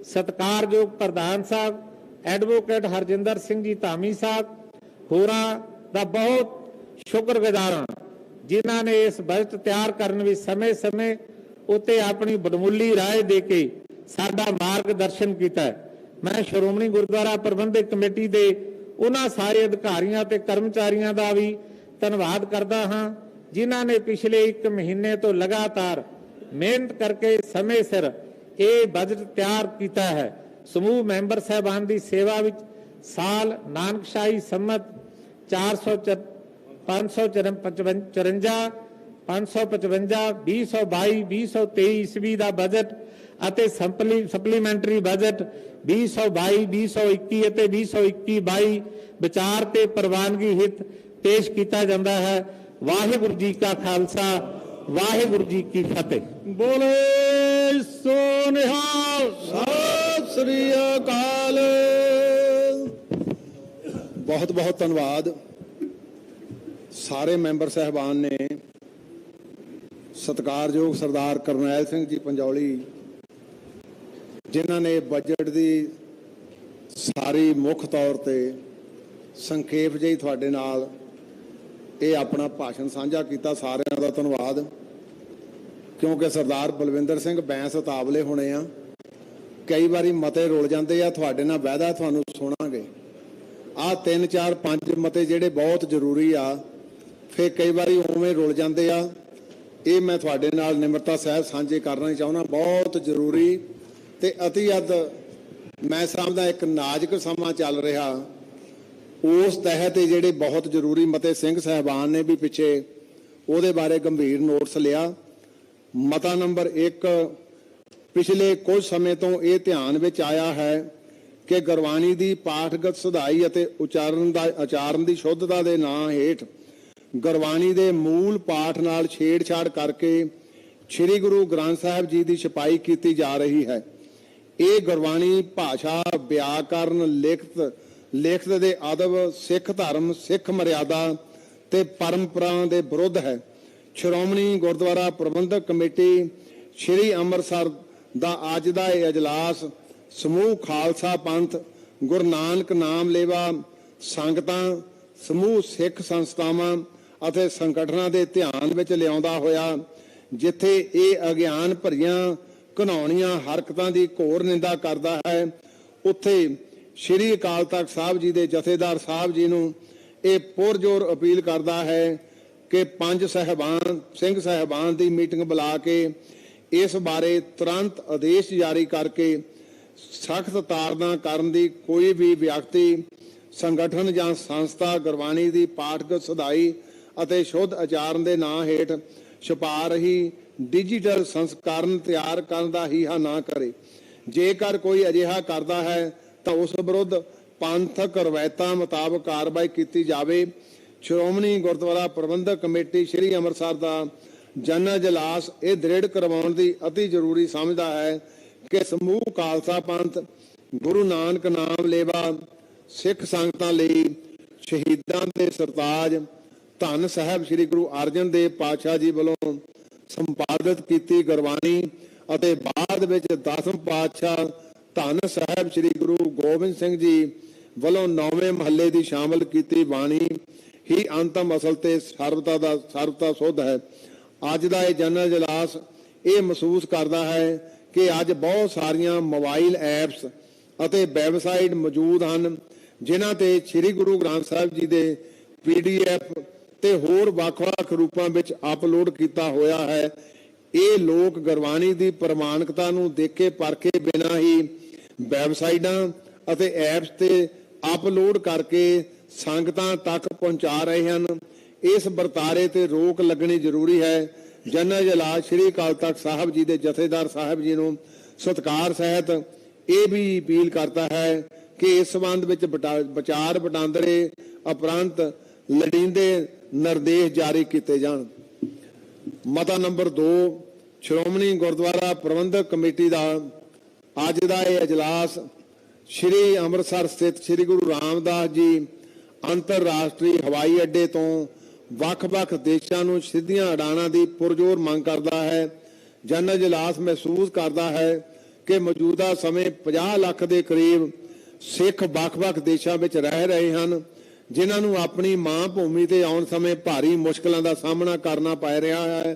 ਸਤਿਕਾਰਯੋਗ ਪ੍ਰਧਾਨ ਸਾਹਿਬ ਐਡਵੋਕੇਟ ਹਰਜਿੰਦਰ ਸਿੰਘ ਜੀ ਧਾਮੀ ਸਾਹਿਬ ਹੋਰਾਂ ਦਾ ਬਹੁਤ ਸ਼ੁਕਰਗੁਜ਼ਾਰ ਹਾਂ ਜਿਨ੍ਹਾਂ ਨੇ ਇਸ ਬਜਟ ਤਿਆਰ ਕਰਨ ਵਿੱਚ ਸਮੇਂ-ਸਮੇਂ ਉੱਤੇ ਆਪਣੀ ਬਦਮੁੱਲੀ ਰਾਏ ਦੇ ਕੇ ਸਾਡਾ ਮਾਰਗਦਰਸ਼ਨ ਕੀਤਾ ਹੈ। ਮੈਂ ਸ਼੍ਰੋਮਣੀ ਗੁਰਦੁਆਰਾ ਪ੍ਰਬੰਧਕ ਕਮੇਟੀ ਦੇ ਉਹਨਾਂ ਸਾਰੇ ਅਧਿਕਾਰੀਆਂ ਤੇ ਕਰਮਚਾਰੀਆਂ ਦਾ ਵੀ ਧੰਨਵਾਦ ਕਰਦਾ ਹਾਂ ਜਿਨ੍ਹਾਂ ਨੇ ਪਿਛਲੇ 1 ਮਹੀਨੇ ਤੋਂ ਲਗਾਤਾਰ ਮਿਹਨਤ ਕਰਕੇ ਸਮੇਂ ਸਿਰ ਇਹ ਬਜਟ ਤਿਆਰ ਕੀਤਾ ਹੈ। ਸਮੂਹ ਮੈਂਬਰ ਸਾਹਿਬਾਨ ਦੀ ਸੇਵਾ ਵਿੱਚ ਸਾਲ ਨਾਨਕਸ਼ਾਹੀ ਸੰਮਤ 554 2022 ਈਸਵੀ ਦਾ ਬਜਟ ਅਤੇ ਸਪਲੀਮੈਂਟਰੀ ਬਜਟ 2022 ਅਤੇ 2021-22 ਵਿਚਾਰ ਤੇ ਪ੍ਰਵਾਨਗੀ ਹਿੱਤ ਪੇਸ਼ ਕੀਤਾ ਜਾਂਦਾ ਹੈ। ਵਾਹਿਗੁਰੂ ਜੀ ਕਾ ਖਾਲਸਾ ਵਾਹਿਗੁਰੂ ਜੀ ਕੀ ਫਤਿਹ। ਬੋਲੇ ਸੋ ਨਿਹਾਲ। ਸਤਿ ਸ੍ਰੀ ਅਕਾਲ। ਬਹੁਤ ਬਹੁਤ ਧੰਨਵਾਦ ਸਾਰੇ ਮੈਂਬਰ ਸਾਹਿਬਾਨ ਨੇ। ਸਤਿਕਾਰਯੋਗ ਸਰਦਾਰ ਕਰਨੈਲ ਸਿੰਘ ਜੀ ਪੰਜੌਲੀ ਜਿਨ੍ਹਾਂ ਨੇ ਬਜਟ ਦੀ ਸਾਰੀ ਮੁੱਖ ਤੌਰ ਤੇ ਸੰਖੇਪ ਜਿਹੀ ਤੁਹਾਡੇ ਨਾਲ ਇਹ ਆਪਣਾ ਭਾਸ਼ਣ ਸਾਂਝਾ ਕੀਤਾ। ਸਾਰਿਆਂ ਦਾ ਧੰਨਵਾਦ ਕਿਉਂਕਿ ਸਰਦਾਰ ਬਲਵਿੰਦਰ ਸਿੰਘ ਬੈਂਸ ਉਤਾਵਲੇ ਹੋਣੇ ਆ, ਕਈ ਵਾਰੀ ਮਤੇ ਰੁਲ ਜਾਂਦੇ ਆ। ਤੁਹਾਡੇ ਨਾਲ ਵਾਅਦਾ ਤੁਹਾਨੂੰ ਸੁਣਾਂਗੇ ਆਹ 3 4 5 ਮਤੇ ਜਿਹੜੇ ਬਹੁਤ ਜ਼ਰੂਰੀ ਆ, ਫਿਰ ਕਈ ਵਾਰੀ ਉਵੇਂ ਰੁਲ ਜਾਂਦੇ ਆ। ਇਹ ਮੈਂ ਤੁਹਾਡੇ ਨਾਲ ਨਿਮਰਤਾ ਸਹਿਤ ਸਾਂਝੇ ਕਰਨਾ ਚਾਹੁੰਦਾ। ਬਹੁਤ ਜ਼ਰੂਰੀ ਤੇ ਅਤੀ ਅੱਧ ਮੈਂ ਸਮਝਦਾ ਇੱਕ ਨਾਜ਼ੁਕ ਸਮਾਂ ਚੱਲ ਰਿਹਾ, ਉਸ ਤਹਿਤ ਜਿਹੜੇ ਬਹੁਤ ਜ਼ਰੂਰੀ ਮਤੇ ਸਿੰਘ ਸਾਹਿਬਾਨ ਨੇ ਵੀ ਪਿੱਛੇ ਉਹਦੇ ਬਾਰੇ ਗੰਭੀਰ ਨੋਟਿਸ ਲਿਆ। ਮਤਾ ਨੰਬਰ 1 ਪਿਛਲੇ ਕੁਝ ਸਮੇਂ ਤੋਂ ਇਹ ਧਿਆਨ ਵਿੱਚ ਆਇਆ ਹੈ ਕਿ ਗੁਰਬਾਣੀ ਦੀ ਪਾਠਗਤ ਸੁਧਾਈ ਅਤੇ ਉਚਾਰਨ ਦੀ ਸ਼ੁੱਧਤਾ ਦੇ ਨਾਂ ਹੇਠ ਗੁਰਬਾਣੀ ਦੇ ਮੂਲ ਪਾਠ ਨਾਲ ਛੇੜਛਾੜ ਕਰਕੇ ਸ੍ਰੀ ਗੁਰੂ ਗ੍ਰੰਥ ਸਾਹਿਬ ਜੀ ਦੀ ਛਪਾਈ ਕੀਤੀ ਜਾ ਰਹੀ ਹੈ। ਇਹ ਗੁਰਬਾਣੀ ਭਾਸ਼ਾ, ਵਿਆਕਰਨ, ਲਿਖਤ ਦੇ ਅਦਬ, ਸਿੱਖ ਧਰਮ, ਸਿੱਖ ਮਰਿਆਦਾ ਤੇ ਪਰੰਪਰਾ ਦੇ ਵਿਰੁੱਧ ਹੈ। ਸ਼੍ਰੋਮਣੀ ਗੁਰਦੁਆਰਾ ਪ੍ਰਬੰਧਕ ਕਮੇਟੀ ਸ੍ਰੀ ਅੰਮ੍ਰਿਤਸਰ ਦਾ ਅੱਜ ਦਾ ਇਹ ਅਜਲਾਸ ਸਮੂਹ ਖਾਲਸਾ ਪੰਥ, ਗੁਰੂ ਨਾਨਕ ਨਾਮ ਲੇਵਾ ਸੰਗਤਾਂ, ਸਮੂਹ ਸਿੱਖ ਸੰਸਥਾਵਾਂ ਅਤੇ ਸੰਗਠਨਾਂ ਦੇ ਧਿਆਨ ਵਿੱਚ ਲਿਆਉਂਦਾ ਹੋਇਆ ਜਿੱਥੇ ਇਹ ਅਗਿਆਨ ਭਰੀਆਂ ਘਿਨਾਉਣੀਆਂ ਹਰਕਤਾਂ ਦੀ ਘੋਰ ਨਿੰਦਾ ਕਰਦਾ ਹੈ, ਉੱਥੇ ਸ੍ਰੀ ਅਕਾਲ ਤਖਤ ਸਾਹਿਬ ਜੀ ਦੇ ਜਥੇਦਾਰ ਸਾਹਿਬ ਜੀ ਨੂੰ ਇਹ ਪੁਰਜ਼ੋਰ ਅਪੀਲ ਕਰਦਾ ਹੈ ਕਿ 5 ਸਿੰਘ ਸਾਹਿਬਾਨ ਦੀ ਮੀਟਿੰਗ ਬੁਲਾ ਕੇ ਇਸ ਬਾਰੇ ਤੁਰੰਤ ਆਦੇਸ਼ ਜਾਰੀ ਕਰਕੇ ਸਖਤ ਤਾੜਨਾ ਕਰਨ ਦੀ ਕੋਈ ਵੀ ਵਿਅਕਤੀ, ਸੰਗਠਨ ਜਾਂ ਸੰਸਥਾ ਗੁਰਬਾਣੀ ਦੀ ਪਾਠਗਤ ਸੁਧਾਈ ਅਤੇ ਸ਼ੁੱਧ ਉਚਾਰਨ ਦੇ ਨਾਂ ਹੇਠ ਛਪਾ ਰਹੀ ਡਿਜੀਟਲ ਸੰਸਕਰਣ ਤਿਆਰ ਕਰਨ ਦਾ ਹੀਹਾ ਨਾ ਕਰੇ। ਜੇਕਰ ਕੋਈ ਅਜਿਹਾ ਕਰਦਾ ਹੈ ਤਾਂ ਉਸ ਵਿਰੁੱਧ ਪੰਥਕ ਰਵਾਇਤਾਂ ਮੁਤਾਬਕ ਕਾਰਵਾਈ ਕੀਤੀ ਜਾਵੇ। ਸ਼੍ਰੋਮਣੀ ਗੁਰਦੁਆਰਾ ਪ੍ਰਬੰਧਕ ਕਮੇਟੀ ਸ੍ਰੀ ਅੰਮ੍ਰਿਤਸਰ ਦਾ ਜਨ ਅਜਲਾਸ ਇਹ ਦ੍ਰਿੜ ਕਰਵਾਉਣ ਦੀ ਅਤੀ ਜ਼ਰੂਰੀ ਸਮਝਦਾ ਹੈ ਕਿ ਸਮੂਹ ਖਾਲਸਾ ਪੰਥ, ਗੁਰੂ ਨਾਨਕ ਨਾਮ ਲੇਵਾ ਸਿੱਖ ਸੰਗਤਾਂ ਲਈ ਸ਼ਹੀਦਾਂ ਦੇ ਸਰਤਾਜ ਧੰਨ ਸਾਹਿਬ ਸ੍ਰੀ ਗੁਰੂ ਅਰਜਨ ਦੇਵ ਪਾਤਸ਼ਾਹ ਜੀ ਵੱਲੋਂ ਸੰਪਾਦਿਤ ਕੀਤੀ ਗੁਰਬਾਣੀ ਅਤੇ ਬਾਅਦ ਵਿੱਚ 10ਵੇਂ ਪਾਤਸ਼ਾਹ ਧੰਨ ਸਾਹਿਬ ਸ੍ਰੀ ਗੁਰੂ ਗੋਬਿੰਦ ਸਿੰਘ ਜੀ ਵੱਲੋਂ 9ਵੇਂ ਮਹੱਲੇ ਦੀ ਸ਼ਾਮਲ ਕੀਤੀ ਬਾਣੀ ਹੀ ਅੰਤਮ ਅਸਲ ਤੇ ਸਰਬਤਾ ਸੁੱਧ ਹੈ। ਅੱਜ ਦਾ ਇਹ ਜਨ ਅਜਲਾਸ ਇਹ ਮਹਿਸੂਸ ਕਰਦਾ ਹੈ ਕਿ ਅੱਜ ਬਹੁਤ ਸਾਰੀਆਂ ਮੋਬਾਈਲ ਐਪਸ ਅਤੇ ਵੈਬਸਾਈਟ ਮੌਜੂਦ ਹਨ ਜਿਨ੍ਹਾਂ ਤੇ ਸ੍ਰੀ ਗੁਰੂ ਗ੍ਰੰਥ ਸਾਹਿਬ ਜੀ ਦੇ PDF ਤੇ ਹੋਰ ਵੱਖ-ਵੱਖ ਰੂਪਾਂ ਵਿੱਚ ਅਪਲੋਡ ਕੀਤਾ ਹੋਇਆ ਹੈ। ਇਹ ਲੋਕ ਗੁਰਬਾਣੀ ਦੀ ਪ੍ਰਮਾਣਿਕਤਾ ਨੂੰ ਦੇਖੇ ਪਰਖੇ ਬਿਨਾਂ ਹੀ ਵੈਬਸਾਈਟਾਂ ਅਤੇ ਐਪਸ ਤੇ ਅਪਲੋਡ ਕਰਕੇ ਸੰਗਤਾਂ ਤੱਕ ਪਹੁੰਚਾ ਰਹੇ ਹਨ। ਇਸ ਵਰਤਾਰੇ ਤੇ ਰੋਕ ਲੱਗਣੀ ਜ਼ਰੂਰੀ ਹੈ। ਜਨ ਅਜਲਾਸ ਸ੍ਰੀ ਅਕਾਲ ਤਖਤ ਸਾਹਿਬ ਜੀ ਦੇ ਜਥੇਦਾਰ ਸਾਹਿਬ ਜੀ ਨੂੰ ਸਤਿਕਾਰ ਸਹਿਤ ਇਹ ਵੀ ਅਪੀਲ ਕਰਦਾ ਹੈ ਕਿ ਇਸ ਸੰਬੰਧ ਵਿੱਚ ਵਿਚਾਰ ਵਟਾਂਦਰੇ ਉਪਰੰਤ ਲੋੜੀਂਦੇ ਨਿਰਦੇਸ਼ ਜਾਰੀ ਕੀਤੇ ਜਾਣ। ਮਤਾ ਨੰਬਰ 2, ਸ਼੍ਰੋਮਣੀ ਗੁਰਦੁਆਰਾ ਪ੍ਰਬੰਧਕ ਕਮੇਟੀ ਦਾ ਅੱਜ ਦਾ ਇਹ ਇਜਲਾਸ ਸ਼੍ਰੀ ਅੰਮ੍ਰਿਤਸਰ ਸਥਿਤ ਸ਼੍ਰੀ ਗੁਰੂ ਰਾਮਦਾਸ ਜੀ ਅੰਤਰਰਾਸ਼ਟਰੀ ਹਵਾਈ ਅੱਡੇ ਤੋਂ ਵੱਖ-ਵੱਖ ਦੇਸ਼ਾਂ ਨੂੰ ਸਿੱਧੀਆਂ ਉਡਾਣਾਂ ਦੀ ਪੁਰਜ਼ੋਰ ਮੰਗ ਕਰਦਾ ਹੈ। ਜਨ ਇਜਲਾਸ ਮਹਿਸੂਸ ਕਰਦਾ ਹੈ ਕਿ ਮੌਜੂਦਾ ਸਮੇਂ 50 ਲੱਖ ਦੇ ਕਰੀਬ ਸਿੱਖ ਵੱਖ-ਵੱਖ ਦੇਸ਼ਾਂ ਵਿੱਚ ਰਹਿ ਰਹੇ ਹਨ, ਜਿਨ੍ਹਾਂ ਨੂੰ ਆਪਣੀ ਮਾਂ ਭੂਮੀ ਤੇ ਆਉਣ ਸਮੇਂ ਭਾਰੀ ਮੁਸ਼ਕਲਾਂ ਦਾ ਸਾਹਮਣਾ ਕਰਨਾ ਪੈ ਰਿਹਾ ਹੈ।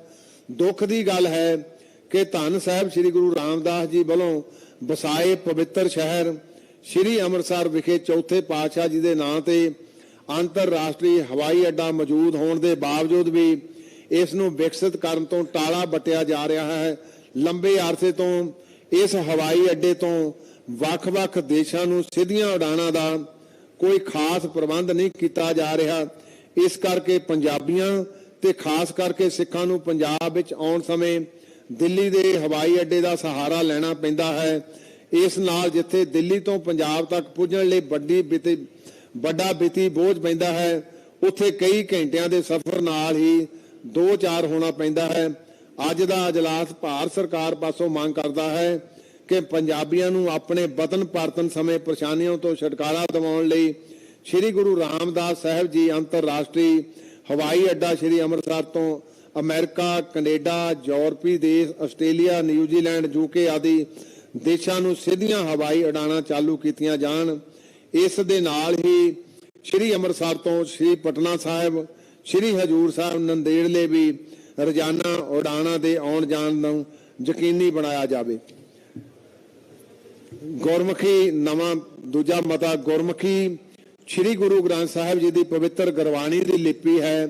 ਦੁੱਖ ਦੀ ਗੱਲ ਹੈ ਕਿ ਧੰਨ ਸਾਹਿਬ ਸ੍ਰੀ ਗੁਰੂ ਰਾਮਦਾਸ ਜੀ ਵੱਲੋਂ ਵਸਾਏ ਪਵਿੱਤਰ ਸ਼ਹਿਰ ਸ੍ਰੀ ਅੰਮ੍ਰਿਤਸਰ ਵਿਖੇ ਚੌਥੇ ਪਾਤਸ਼ਾਹ ਜੀ ਦੇ ਨਾਂ ਤੇ ਅੰਤਰਰਾਸ਼ਟਰੀ ਹਵਾਈ ਅੱਡਾ ਮੌਜੂਦ ਹੋਣ ਦੇ ਬਾਵਜੂਦ ਵੀ ਇਸ ਨੂੰ ਵਿਕਸਿਤ ਕਰਨ ਤੋਂ ਟਾਲਾ ਵੱਟਿਆ ਜਾ ਰਿਹਾ ਹੈ। ਲੰਬੇ ਅਰਸੇ ਤੋਂ ਇਸ ਹਵਾਈ ਅੱਡੇ ਤੋਂ ਵੱਖ-ਵੱਖ ਦੇਸ਼ਾਂ ਨੂੰ ਸਿੱਧੀਆਂ ਉਡਾਣਾਂ ਦਾ ਕੋਈ ਖਾਸ ਪ੍ਰਬੰਧ ਨਹੀਂ ਕੀਤਾ ਜਾ ਰਿਹਾ। ਇਸ ਕਰਕੇ ਪੰਜਾਬੀਆਂ ਤੇ ਖਾਸ ਕਰਕੇ ਸਿੱਖਾਂ ਨੂੰ ਪੰਜਾਬ ਵਿੱਚ ਆਉਣ ਸਮੇਂ ਦਿੱਲੀ ਦੇ ਹਵਾਈ ਅੱਡੇ ਦਾ ਸਹਾਰਾ ਲੈਣਾ ਪੈਂਦਾ ਹੈ। ਇਸ ਨਾਲ ਜਿੱਥੇ ਦਿੱਲੀ ਤੋਂ ਪੰਜਾਬ ਤੱਕ ਪੁੱਜਣ ਲਈ ਵੱਡਾ ਵਿੱਤੀ ਬੋਝ ਪੈਂਦਾ ਹੈ, ਉੱਥੇ ਕਈ ਘੰਟਿਆਂ ਦੇ ਸਫ਼ਰ ਨਾਲ ਹੀ 2-4 ਹੋਣਾ ਪੈਂਦਾ ਹੈ। ਅੱਜ ਦਾ ਇਜਲਾਸ ਭਾਰਤ ਸਰਕਾਰ ਪਾਸੋਂ ਮੰਗ ਕਰਦਾ ਹੈ ਕਿ ਪੰਜਾਬੀਆਂ ਨੂੰ ਆਪਣੇ ਵਤਨ ਪਰਤਨ ਸਮੇਂ ਪਰੇਸ਼ਾਨੀਆਂ ਤੋਂ ਛੁਟਕਾਰਾ ਦਿਵਾਉਣ ਲਈ ਸ੍ਰੀ ਗੁਰੂ ਰਾਮਦਾਸ ਸਾਹਿਬ ਜੀ ਅੰਤਰਰਾਸ਼ਟਰੀ ਹਵਾਈ ਅੱਡਾ ਸ੍ਰੀ ਅੰਮ੍ਰਿਤਸਰ ਤੋਂ ਅਮਰੀਕਾ, ਕੈਨੇਡਾ, ਯੂਰਪੀ ਦੇਸ਼, ਆਸਟ੍ਰੇਲੀਆ, ਨਿਊਜ਼ੀਲੈਂਡ, UK ਆਦਿ ਦੇਸ਼ਾਂ ਨੂੰ ਸਿੱਧੀਆਂ ਹਵਾਈ ਉਡਾਣਾਂ ਚਾਲੂ ਕੀਤੀਆਂ ਜਾਣ। ਇਸ ਦੇ ਨਾਲ ਹੀ ਸ੍ਰੀ ਅੰਮ੍ਰਿਤਸਰ ਤੋਂ ਸ੍ਰੀ ਪਟਨਾ ਸਾਹਿਬ, ਸ੍ਰੀ ਹਜੂਰ ਸਾਹਿਬ, ਨੰਦੇੜਲੇ ਵੀ ਰੋਜ਼ਾਨਾ ਉਡਾਣਾਂ ਦੇ ਆਉਣ ਜਾਣ ਨੂੰ ਯਕੀਨੀ ਬਣਾਇਆ ਜਾਵੇ। ਗੁਰਮੁਖੀ ਨਵਾਂ ਦੂਜਾ ਮਤਾ ਗੁਰਮੁਖੀ ਸ੍ਰੀ ਗੁਰੂ ਗ੍ਰੰਥ ਸਾਹਿਬ ਜੀ ਦੀ ਪਵਿੱਤਰ ਗੁਰਬਾਣੀ ਦੀ ਲਿਪੀ ਹੈ।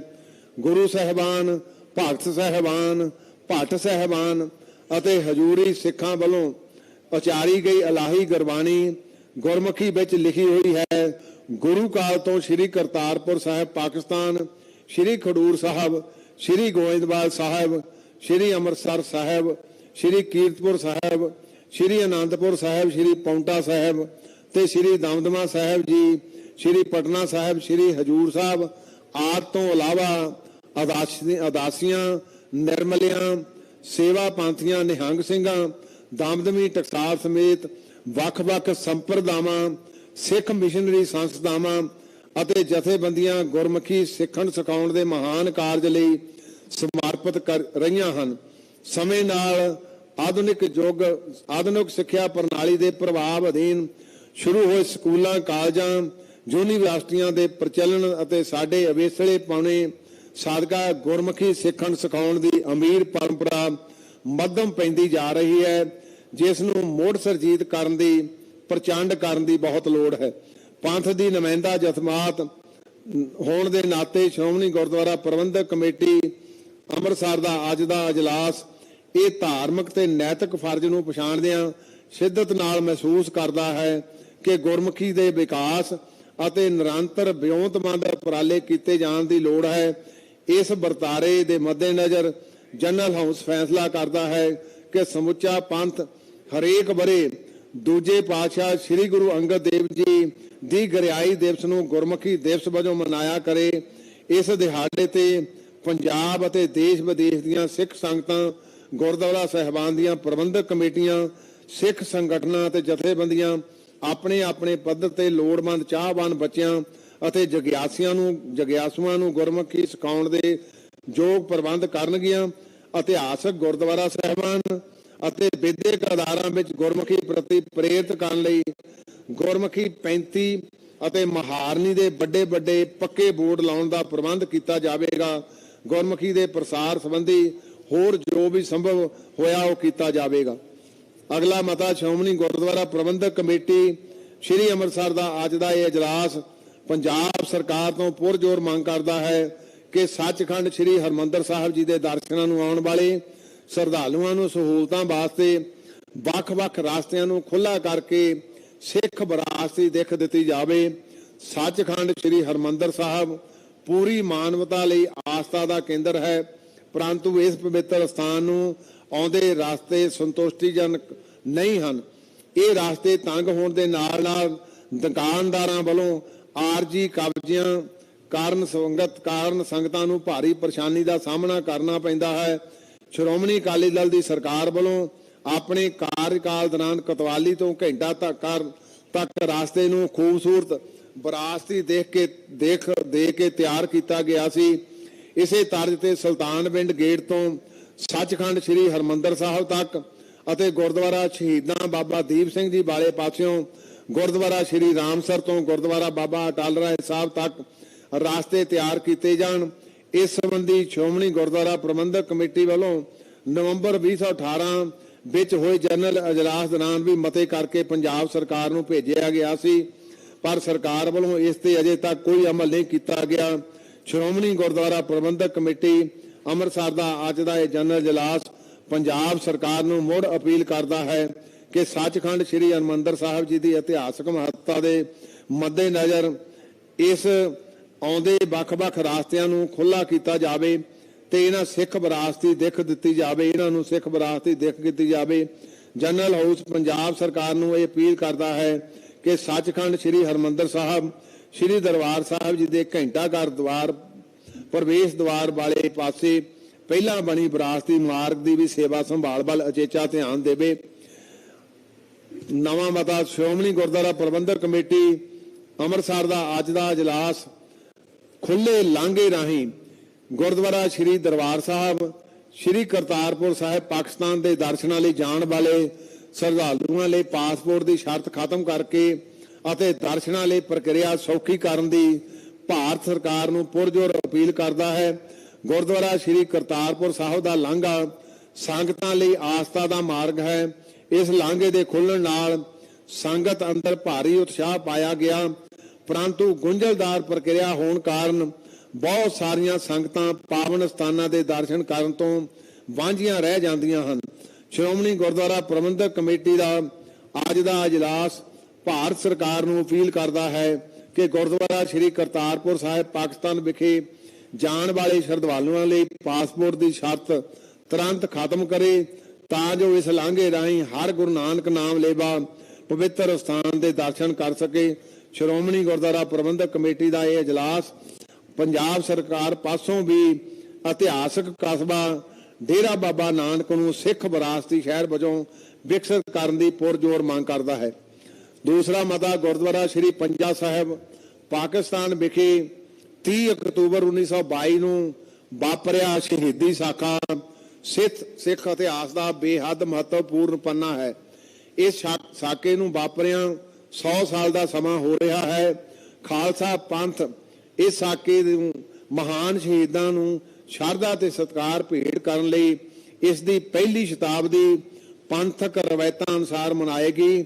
ਗੁਰੂ ਸਾਹਿਬਾਨ, ਭਗਤ ਸਾਹਿਬਾਨ, ਭੱਟ ਸਾਹਿਬਾਨ ਅਤੇ ਹਜ਼ੂਰੀ ਸਿੱਖਾਂ ਵੱਲੋਂ ਉਚਾਰੀ ਗਈ ਇਲਾਹੀ ਗੁਰਬਾਣੀ ਗੁਰਮੁਖੀ ਵਿੱਚ ਲਿਖੀ ਹੋਈ ਹੈ। ਗੁਰੂ ਕਾਲ ਤੋਂ ਸ੍ਰੀ ਕਰਤਾਰਪੁਰ ਸਾਹਿਬ ਪਾਕਿਸਤਾਨ, ਸ੍ਰੀ ਖਡੂਰ ਸਾਹਿਬ, ਸ੍ਰੀ ਗੋਇੰਦਵਾਲ ਸਾਹਿਬ, ਸ੍ਰੀ ਅੰਮ੍ਰਿਤਸਰ ਸਾਹਿਬ, ਸ੍ਰੀ ਕੀਰਤਪੁਰ ਸਾਹਿਬ, ਸ੍ਰੀ ਅਨੰਦਪੁਰ ਸਾਹਿਬ, ਸ੍ਰੀ ਪੌਂਟਾ ਸਾਹਿਬ ਤੇ ਸ੍ਰੀ ਦਮਦਮਾ ਸਾਹਿਬ ਜੀ, ਸ੍ਰੀ ਪਟਨਾ ਸਾਹਿਬ, ਸ੍ਰੀ ਹਜੂਰ ਸਾਹਿਬ ਆਦਿ ਤੋਂ ਇਲਾਵਾ ਅਦਾਸੀਆਂ, ਨਿਰਮਲਿਆਂ, ਸੇਵਾ ਪੰਥੀਆਂ, ਨਿਹੰਗ ਸਿੰਘਾਂ, ਦਮਦਮੀ ਟਕਸਾਲ ਸਮੇਤ ਵੱਖ-ਵੱਖ ਸੰਪਰਦਾਵਾਂ, ਸਿੱਖ ਮਿਸ਼ਨਰੀ ਸੰਸਥਾਵਾਂ ਅਤੇ ਜਥੇਬੰਦੀਆਂ ਗੁਰਮੁਖੀ ਸਿੱਖਣ ਸਿਖਾਉਣ ਦੇ ਮਹਾਨ ਕਾਰਜ ਲਈ ਸਮਰਪਿਤ ਕਰ ਰਹੀਆਂ ਹਨ। ਸਮੇਂ ਨਾਲ ਆਧੁਨਿਕ ਸਿੱਖਿਆ ਪ੍ਰਣਾਲੀ ਦੇ ਪ੍ਰਭਾਵ ਅਧੀਨ ਸ਼ੁਰੂ ਹੋਏ ਸਕੂਲਾਂ, ਕਾਲਜਾਂ, ਯੂਨੀਵਰਸਿਟੀਆਂ ਦੇ ਪ੍ਰਚਲਨ ਅਤੇ ਸਾਡੇ ਅਵੇਸਲੇ ਪਾਉਣੇ ਸਦਕਾ ਗੁਰਮੁਖੀ ਸਿੱਖਣ ਸਿਖਾਉਣ ਦੀ ਅਮੀਰ ਪਰੰਪਰਾ ਮੱਧਮ ਪੈਂਦੀ ਜਾ ਰਹੀ ਹੈ, ਜਿਸ ਨੂੰ ਮੁੜ ਸਰਜੀਤ ਕਰਨ ਦੀ, ਪ੍ਰਚੰਡ ਕਰਨ ਦੀ ਬਹੁਤ ਲੋੜ ਹੈ। ਪੰਥ ਦੀ ਨੁਮਾਇੰਦਾ ਜਥੇਮਾਤ ਹੋਣ ਦੇ ਨਾਤੇ ਸ਼੍ਰੋਮਣੀ ਗੁਰਦੁਆਰਾ ਪ੍ਰਬੰਧਕ ਕਮੇਟੀ ਅੰਮ੍ਰਿਤਸਰ ਦਾ ਅੱਜ ਦਾ ਇਜਲਾਸ ਇਹ ਧਾਰਮਿਕ ਤੇ ਨੈਤਿਕ ਫਰਜ਼ ਨੂੰ ਪਛਾਣਦਿਆਂ ਸ਼ਿੱਦਤ ਨਾਲ ਮਹਿਸੂਸ ਕਰਦਾ ਹੈ ਕਿ ਗੁਰਮੁਖੀ ਦੇ ਵਿਕਾਸ ਅਤੇ ਨਿਰੰਤਰ ਵਿਉਂਤਮੰਦ ਉਪਰਾਲੇ ਕੀਤੇ ਜਾਣ ਦੀ ਲੋੜ ਹੈ। ਇਸ ਵਰਤਾਰੇ ਦੇ ਮੱਦੇਨਜ਼ਰ ਜਨਰਲ ਹਾਊਸ ਫੈਸਲਾ ਕਰਦਾ ਹੈ ਕਿ ਸਮੁੱਚਾ ਪੰਥ ਹਰੇਕ ਵਰੇ ਦੂਜੇ ਪਾਤਸ਼ਾਹ ਸ੍ਰੀ ਗੁਰੂ ਅੰਗਦ ਦੇਵ ਜੀ ਦੀ ਗਰਿਆਈ ਦਿਵਸ ਨੂੰ ਗੁਰਮੁਖੀ ਦਿਵਸ ਵਜੋਂ ਮਨਾਇਆ ਕਰੇ। ਇਸ ਦਿਹਾੜੇ ਤੇ ਪੰਜਾਬ ਅਤੇ ਦੇਸ਼ ਵਿਦੇਸ਼ ਦੀਆਂ ਸਿੱਖ ਸੰਗਤਾਂ, ਗੁਰਦੁਆਰਾ ਸਾਹਿਬਾਨ ਦੀਆਂ ਪ੍ਰਬੰਧਕ ਕਮੇਟੀਆਂ, ਸਿੱਖ ਸੰਗਠਨਾਂ ਅਤੇ ਜਥੇਬੰਦੀਆਂ ਆਪਣੇ ਪੱਧਰ ਤੇ ਲੋੜਵੰਦ ਚਾਹਵਾਨ ਬੱਚਿਆਂ ਅਤੇ ਜਗਿਆਸੂਆਂ ਨੂੰ ਗੁਰਮੁਖੀ ਸਿਖਾਉਣ ਦੇ ਯੋਗ ਪ੍ਰਬੰਧ ਕਰਨਗੀਆਂ। ਇਤਿਹਾਸਕ ਗੁਰਦੁਆਰਾ ਸਾਹਿਬਾਨ ਅਤੇ ਵਿਦਿਅਕ ਅਦਾਰਿਆਂ ਵਿੱਚ ਗੁਰਮੁਖੀ ਪ੍ਰਤੀ ਪ੍ਰੇਰਿਤ ਕਰਨ ਲਈ ਗੁਰਮੁਖੀ 35 ਅਤੇ ਮਹਾਰਨੀ ਦੇ ਵੱਡੇ ਪੱਕੇ ਬੋਰਡ ਲਾਉਣ ਦਾ ਪ੍ਰਬੰਧ ਕੀਤਾ ਜਾਵੇਗਾ। ਗੁਰਮੁਖੀ ਦੇ ਪ੍ਰਸਾਰ ਸੰਬੰਧੀ ਹੋਰ ਜੋ ਵੀ ਸੰਭਵ ਹੋਇਆ ਉਹ ਕੀਤਾ ਜਾਵੇਗਾ। ਅਗਲਾ ਮਤਾ ਸ਼੍ਰੋਮਣੀ ਗੁਰਦੁਆਰਾ ਪ੍ਰਬੰਧਕ ਕਮੇਟੀ ਸ੍ਰੀ ਅੰਮ੍ਰਿਤਸਰ ਦਾ ਅੱਜ ਦਾ ਇਹ ਇਜਲਾਸ ਪੰਜਾਬ ਸਰਕਾਰ ਤੋਂ ਪੁਰਜ਼ੋਰ ਮੰਗ ਕਰਦਾ ਹੈ ਕਿ ਸੱਚਖੰਡ ਸ੍ਰੀ ਹਰਿਮੰਦਰ ਸਾਹਿਬ ਜੀ ਦੇ ਦਰਸ਼ਨਾਂ ਨੂੰ ਆਉਣ ਵਾਲੇ ਸ਼ਰਧਾਲੂਆਂ ਨੂੰ ਸਹੂਲਤਾਂ ਵਾਸਤੇ ਵੱਖ-ਵੱਖ ਰਸਤਿਆਂ ਨੂੰ ਖੁੱਲ੍ਹਾ ਕਰਕੇ ਸਿੱਖ ਵਿਰਾਸਤੀ ਦਿੱਖ ਦਿੱਤੀ ਜਾਵੇ। ਸੱਚਖੰਡ ਸ੍ਰੀ ਹਰਿਮੰਦਰ ਸਾਹਿਬ ਪੂਰੀ ਮਾਨਵਤਾ ਲਈ ਆਸਥਾ ਦਾ ਕੇਂਦਰ ਹੈ, ਪਰੰਤੂ ਇਸ ਪਵਿੱਤਰ ਸਥਾਨ ਨੂੰ ਆਉਂਦੇ ਰਸਤੇ ਸੰਤੁਸ਼ਟੀਜਨਕ ਨਹੀਂ ਹਨ। ਇਹ ਰਾਸਤੇ ਤੰਗ ਹੋਣ ਦੇ ਨਾਲ ਦੁਕਾਨਦਾਰਾਂ ਵੱਲੋਂ ਆਰਜੀ ਕਬਜ਼ਿਆਂ ਕਾਰਨ ਸੰਗਤਾਂ ਨੂੰ ਭਾਰੀ ਪਰੇਸ਼ਾਨੀ ਦਾ ਸਾਹਮਣਾ ਕਰਨਾ ਪੈਂਦਾ ਹੈ। ਸ਼੍ਰੋਮਣੀ ਅਕਾਲੀ ਦਲ ਦੀ ਸਰਕਾਰ ਵੱਲੋਂ ਆਪਣੇ ਕਾਰਜਕਾਲ ਦੌਰਾਨ ਕੋਤਵਾਲੀ ਤੋਂ ਘੰਟਾ ਤੱਕ ਰਾਸਤੇ ਨੂੰ ਖੂਬਸੂਰਤ ਵਿਰਾਸਤੀ ਦੇ ਕੇ ਤਿਆਰ ਕੀਤਾ ਗਿਆ ਸੀ। ਇਸੇ ਤਰਜ਼ ਤੇ ਸੁਲਤਾਨਵਿੰਡ ਗੇਟ ਤੋਂ ਸੱਚਖੰਡ ਸ੍ਰੀ ਹਰਿਮੰਦਰ ਸਾਹਿਬ ਤੱਕ ਅਤੇ ਗੁਰਦੁਆਰਾ ਸ਼ਹੀਦਾਂ ਬਾਬਾ ਦੀਪ ਸਿੰਘ ਜੀ ਵਾਲੇ ਪਾਸਿਓਂ ਗੁਰਦੁਆਰਾ ਸ੍ਰੀ ਰਾਮਸਰ ਤੋਂ ਗੁਰਦੁਆਰਾ ਬਾਬਾ ਅਟਲ ਰਾਏ ਸਾਹਿਬ ਤੱਕ ਰਾਸਤੇ ਤਿਆਰ ਕੀਤੇ ਜਾਣ। ਇਸ ਸੰਬੰਧੀ ਸ਼੍ਰੋਮਣੀ ਗੁਰਦੁਆਰਾ ਪ੍ਰਬੰਧਕ ਕਮੇਟੀ ਵੱਲੋਂ ਨਵੰਬਰ 2018 ਵਿੱਚ ਹੋਏ ਜਨਰਲ ਅਜਲਾਸ ਦੌਰਾਨ ਵੀ ਮਤੇ ਕਰਕੇ ਪੰਜਾਬ ਸਰਕਾਰ ਨੂੰ ਭੇਜਿਆ ਗਿਆ ਸੀ, ਪਰ ਸਰਕਾਰ ਵੱਲੋਂ ਇਸ ਤੇ ਅਜੇ ਤੱਕ ਕੋਈ ਅਮਲ ਨਹੀਂ ਕੀਤਾ ਗਿਆ। ਸ਼੍ਰੋਮਣੀ ਗੁਰਦੁਆਰਾ ਪ੍ਰਬੰਧਕ ਕਮੇਟੀ ਅੰਮ੍ਰਿਤਸਰ ਦਾ ਅੱਜ ਦਾ ਇਹ ਜਨਰਲ ਅਜਲਾਸ ਪੰਜਾਬ ਸਰਕਾਰ ਨੂੰ ਮੁੜ ਅਪੀਲ ਕਰਦਾ ਹੈ ਕਿ ਸੱਚਖੰਡ ਸ੍ਰੀ ਹਰਿਮੰਦਰ ਸਾਹਿਬ ਜੀ ਦੀ ਇਤਿਹਾਸਕ ਮਹੱਤਤਾ ਦੇ ਮੱਦੇਨਜ਼ਰ ਇਸ ਆਉਂਦੇ ਵੱਖ-ਵੱਖ ਰਾਸਤਿਆਂ ਨੂੰ ਖੁੱਲ੍ਹਾ ਕੀਤਾ ਜਾਵੇ ਤੇ ਇਹਨਾਂ ਸਿੱਖ ਵਿਰਾਸਤੀ ਦਿੱਖ ਦਿੱਤੀ ਜਾਵੇ, ਇਹਨਾਂ ਨੂੰ ਸਿੱਖ ਵਿਰਾਸਤੀ ਦਿੱਖ ਦਿੱਤੀ ਜਾਵੇ। ਜਨਰਲ ਹਾਊਸ ਪੰਜਾਬ ਸਰਕਾਰ ਨੂੰ ਇਹ ਅਪੀਲ ਕਰਦਾ ਹੈ ਕਿ ਸੱਚਖੰਡ ਸ੍ਰੀ ਹਰਿਮੰਦਰ ਸਾਹਿਬ ਸ੍ਰੀ ਦਰਬਾਰ ਸਾਹਿਬ ਜੀ ਦੇ ਘੰਟਾ ਘਰ ਦੁਆਰ ਪ੍ਰਵੇਸ਼ ਦੁਆਰ ਵਾਲੇ ਪਾਸੇ ਪਹਿਲਾਂ ਬਣੀ ਵਿਰਾਸਤੀ ਮਾਰਗ ਦੀ ਵੀ ਸੇਵਾ ਸੰਭਾਲ ਵੱਲ ਅਚੇਚਾ ਧਿਆਨ ਦੇਵੇ। ਨਵਾਂ ਮਤਾ ਸ਼੍ਰੋਮਣੀ ਗੁਰਦੁਆਰਾ ਪ੍ਰਬੰਧਕ ਕਮੇਟੀ ਅੰਮ੍ਰਿਤਸਰ ਦਾ ਅੱਜ ਦਾ ਇਜਲਾਸ ਖੁੱਲੇ ਲਾਂਘੇ ਰਾਹੀਂ ਗੁਰਦੁਆਰਾ ਸ੍ਰੀ ਦਰਬਾਰ ਸਾਹਿਬ ਸ੍ਰੀ ਕਰਤਾਰਪੁਰ ਸਾਹਿਬ ਪਾਕਿਸਤਾਨ ਦੇ ਦਰਸ਼ਨਾਂ ਲਈ ਜਾਣ ਵਾਲੇ ਸ਼ਰਧਾਲੂਆਂ ਲਈ ਪਾਸਪੋਰਟ ਦੀ ਸ਼ਰਤ ਖਤਮ ਕਰਕੇ ਅਤੇ ਦਰਸ਼ਨਾਂ ਲਈ ਪ੍ਰਕਿਰਿਆ ਸੌਖੀ ਕਰਨ ਦੀ ਭਾਰਤ ਸਰਕਾਰ ਨੂੰ ਪੁਰਜ਼ੋਰ ਅਪੀਲ ਕਰਦਾ ਹੈ। ਗੁਰਦੁਆਰਾ ਸ੍ਰੀ ਕਰਤਾਰਪੁਰ ਸਾਹਿਬ ਦਾ ਲਾਂਘਾ ਸੰਗਤਾਂ ਲਈ ਆਸਥਾ ਦਾ ਮਾਰਗ ਹੈ। ਇਸ ਲਾਂਘੇ ਦੇ ਖੁੱਲਣ ਨਾਲ ਸੰਗਤ ਅੰਦਰ ਭਾਰੀ ਉਤਸ਼ਾਹ ਪਾਇਆ ਗਿਆ, ਪਰੰਤੂ ਗੁੰਝਲਦਾਰ ਪ੍ਰਕਿਰਿਆ ਹੋਣ ਕਾਰਨ ਬਹੁਤ ਸਾਰੀਆਂ ਸੰਗਤਾਂ ਪਾਵਨ ਸਥਾਨਾਂ ਦੇ ਦਰਸ਼ਨ ਕਰਨ ਤੋਂ ਵਾਂਝੀਆਂ ਰਹਿ ਜਾਂਦੀਆਂ ਹਨ। ਸ਼੍ਰੋਮਣੀ ਗੁਰਦੁਆਰਾ ਪ੍ਰਬੰਧਕ ਕਮੇਟੀ ਦਾ ਅੱਜ ਦਾ ਇਜਲਾਸ ਭਾਰਤ ਸਰਕਾਰ ਨੂੰ ਅਪੀਲ ਕਰਦਾ ਹੈ ਕਿ ਗੁਰਦੁਆਰਾ ਸ੍ਰੀ ਕਰਤਾਰਪੁਰ ਸਾਹਿਬ ਪਾਕਿਸਤਾਨ ਵਿਖੇ ਜਾਣ ਵਾਲੇ ਸ਼ਰਧਾਲੂਆਂ ਲਈ ਪਾਸਪੋਰਟ ਦੀ ਸ਼ਰਤ ਤੁਰੰਤ ਖਤਮ ਕਰੇ ਤਾਂ ਜੋ ਇਸ ਲਾਂਘੇ ਰਾਹੀਂ ਹਰ ਗੁਰੂ ਨਾਨਕ ਨਾਮ ਲੇਵਾ ਪਵਿੱਤਰ ਸਥਾਨ ਦੇ ਦਰਸ਼ਨ ਕਰ ਸਕੇ। ਸ਼੍ਰੋਮਣੀ ਗੁਰਦੁਆਰਾ ਪ੍ਰਬੰਧਕ ਕਮੇਟੀ ਦਾ ਇਹ ਇਜਲਾਸ ਪੰਜਾਬ ਸਰਕਾਰ ਪਾਸੋਂ ਵੀ ਇਤਿਹਾਸਕ ਕਸਬਾ ਡੇਰਾ ਬਾਬਾ ਨਾਨਕ ਨੂੰ ਸਿੱਖ ਵਿਰਾਸਤੀ ਸ਼ਹਿਰ ਵਜੋਂ ਵਿਕਸਿਤ ਕਰਨ ਦੀ ਪੁਰਜ਼ੋਰ ਮੰਗ ਕਰਦਾ ਹੈ। ਦੂਸਰਾ ਮਤਾ ਗੁਰਦੁਆਰਾ ਸ੍ਰੀ ਪੰਜਾ ਸਾਹਿਬ ਪਾਕਿਸਤਾਨ ਵਿਖੇ 30 ਅਕਤੂਬਰ 1922 ਨੂੰ ਵਾਪਰਿਆ ਸ਼ਹੀਦੀ ਸਾਕਾ ਸਿੱਖ ਇਤਿਹਾਸ ਦਾ ਬੇਹੱਦ ਮਹੱਤਵਪੂਰਨ ਪੰਨਾ ਹੈ। ਇਸ ਸਾਕੇ ਨੂੰ ਵਾਪਰਿਆਂ 100 ਸਾਲ ਦਾ ਸਮਾਂ ਹੋ ਰਿਹਾ ਹੈ। ਖਾਲਸਾ ਪੰਥ ਇਸ ਸਾਕੇ ਦੇ ਮਹਾਨ ਸ਼ਹੀਦਾਂ ਨੂੰ ਸ਼ਰਧਾ ਤੇ ਸਤਿਕਾਰ ਭੇਟ ਕਰਨ ਲਈ ਇਸ ਦੀ ਪਹਿਲੀ ਸ਼ਤਾਬਦੀ ਪੰਥਕ ਰਵਾਇਤਾਂ ਅਨੁਸਾਰ ਮਨਾਏਗੀ।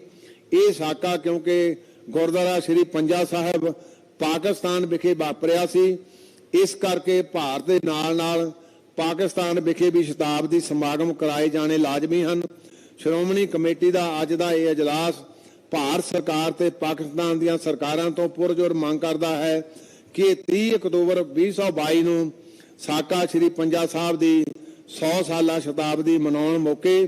ਇਹ ਸਾਕਾ ਕਿਉਂਕਿ ਗੁਰਦੁਆਰਾ ਸ੍ਰੀ ਪੰਜਾ ਸਾਹਿਬ ਪਾਕਿਸਤਾਨ ਵਿਖੇ ਵਾਪਰਿਆ ਸੀ, ਇਸ ਕਰਕੇ ਭਾਰਤ ਦੇ ਨਾਲ ਪਾਕਿਸਤਾਨ ਵਿਖੇ ਵੀ ਸ਼ਤਾਬਦੀ ਸਮਾਗਮ ਕਰਾਏ ਜਾਣੇ ਲਾਜ਼ਮੀ ਹਨ। ਸ਼੍ਰੋਮਣੀ ਕਮੇਟੀ ਦਾ ਅੱਜ ਦਾ ਇਹ ਇਜਲਾਸ ਭਾਰਤ ਸਰਕਾਰ ਤੇ ਪਾਕਿਸਤਾਨ ਦੀਆਂ ਸਰਕਾਰਾਂ ਤੋਂ ਪੁਰਜ਼ੋਰ ਮੰਗ ਕਰਦਾ ਹੈ ਕਿ 30 ਅਕਤੂਬਰ 2022 ਨੂੰ ਸਾਕਾ ਸ੍ਰੀ ਪੰਜਾ ਸਾਹਿਬ ਦੀ 100 ਸਾਲਾ ਸ਼ਤਾਬਦੀ ਮਨਾਉਣ ਮੌਕੇ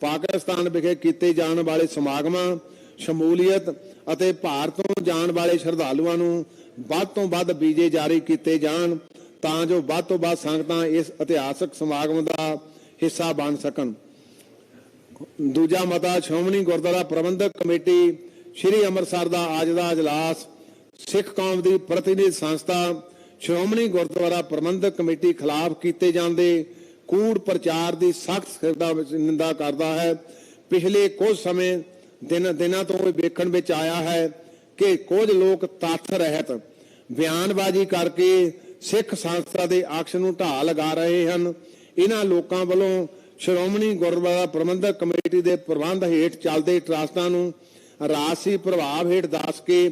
ਪਾਕਿਸਤਾਨ ਵਿਖੇ ਕੀਤੇ ਜਾਣ ਵਾਲੇ ਸਮਾਗਮਾਂ ਸ਼ਮੂਲੀਅਤ ਅਤੇ ਭਾਰਤ ਤੋਂ ਜਾਣ ਵਾਲੇ ਸ਼ਰਧਾਲੂਆਂ ਨੂੰ ਵੱਧ ਤੋਂ ਵੱਧ ਵੀਜ਼ੇ ਜਾਰੀ ਕੀਤੇ ਜਾਣ ਤਾਂ ਜੋ ਵੱਧ ਤੋਂ ਵੱਧ ਸੰਗਤਾਂ ਇਸ ਇਤਿਹਾਸਕ ਸਮਾਗਮ ਦਾ ਹਿੱਸਾ ਬਣ ਸਕਣ। ਦੂਜਾ ਮਤਾ ਸ਼੍ਰੋਮਣੀ ਗੁਰਦੁਆਰਾ ਪ੍ਰਬੰਧਕ ਕਮੇਟੀ ਸ੍ਰੀ ਅੰਮ੍ਰਿਤਸਰ ਦਾ ਅੱਜ ਦਾ ਇਜਲਾਸ ਸਿੱਖ ਕੌਮ ਦੀ ਪ੍ਰਤੀਨਿਧ ਸੰਸਥਾ ਸ਼੍ਰੋਮਣੀ ਗੁਰਦੁਆਰਾ ਪ੍ਰਬੰਧਕ ਕਮੇਟੀ ਖਿਲਾਫ ਕੀਤੇ ਜਾਂਦੇ ਕੂੜ ਪ੍ਰਚਾਰ ਦੀ ਸਖਤ ਨਿੰਦਾ ਕਰਦਾ ਹੈ। ਪਿਛਲੇ ਕੁਝ ਸਮੇਂ ਦਿਨਾਂ ਤੋਂ ਇਹ ਵੇਖਣ ਵਿੱਚ ਆਇਆ ਹੈ ਕਿ ਕੁਝ ਲੋਕ ਤੱਥ ਰਹਿਤ ਬਿਆਨਬਾਜ਼ੀ ਕਰਕੇ ਸਿੱਖ ਸੰਸਥਾ ਦੇ ਅਕਸ਼ ਨੂੰ ਢਾਹ ਲਗਾ ਰਹੇ ਹਨ। ਇਹਨਾਂ ਲੋਕਾਂ ਵੱਲੋਂ ਸ਼੍ਰੋਮਣੀ ਗੁਰਦੁਆਰਾ ਪ੍ਰਬੰਧਕ ਕਮੇਟੀ ਦੇ ਪ੍ਰਬੰਧ ਹੇਠ ਚੱਲਦੇ ਟਰਸਟਾਂ ਨੂੰ ਰਾਜਸੀ ਪ੍ਰਭਾਵ ਹੇਠ ਦੱਸ ਕੇ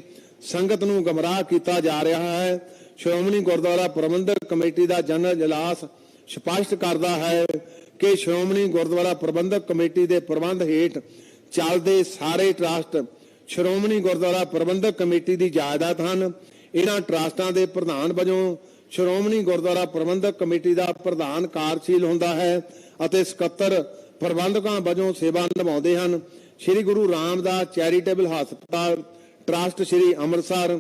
ਸੰਗਤ ਨੂੰ ਗਮਰਾਹ ਕੀਤਾ ਜਾ ਰਿਹਾ ਹੈ। ਸ਼੍ਰੋਮਣੀ ਗੁਰਦੁਆਰਾ ਪ੍ਰਬੰਧਕ ਕਮੇਟੀ ਦਾ ਜਨਰਲ ਇਜਲਾਸ ਸਪਸ਼ਟ ਕਰਦਾ ਹੈ ਕਿ ਸ਼੍ਰੋਮਣੀ ਗੁਰਦੁਆਰਾ ਪ੍ਰਬੰਧਕ ਕਮੇਟੀ ਦੇ ਪ੍ਰਬੰਧ ਹੇਠ ਚੱਲਦੇ ਸਾਰੇ ਟਰਸਟ ਸ਼੍ਰੋਮਣੀ ਗੁਰਦੁਆਰਾ ਪ੍ਰਬੰਧਕ ਕਮੇਟੀ ਦੀ ਜਾਇਦਾਦ ਹਨ। ਇਹਨਾਂ ਟਰਸਟਾਂ ਦੇ ਪ੍ਰਧਾਨ ਵਜੋਂ ਸ਼੍ਰੋਮਣੀ ਗੁਰਦੁਆਰਾ ਪ੍ਰਬੰਧਕ ਕਮੇਟੀ ਦਾ ਪ੍ਰਧਾਨ ਕਾਰਜਸ਼ੀਲ ਹੁੰਦਾ ਹੈ ਅਤੇ ਸਕੱਤਰ ਪ੍ਰਬੰਧਕਾਂ ਵਜੋਂ ਸੇਵਾ ਨਿਭਾਉਂਦੇ ਹਨ। श्री गुरु रामदास चैरिटेबल हस्पताल ट्रस्ट श्री अमृतसर,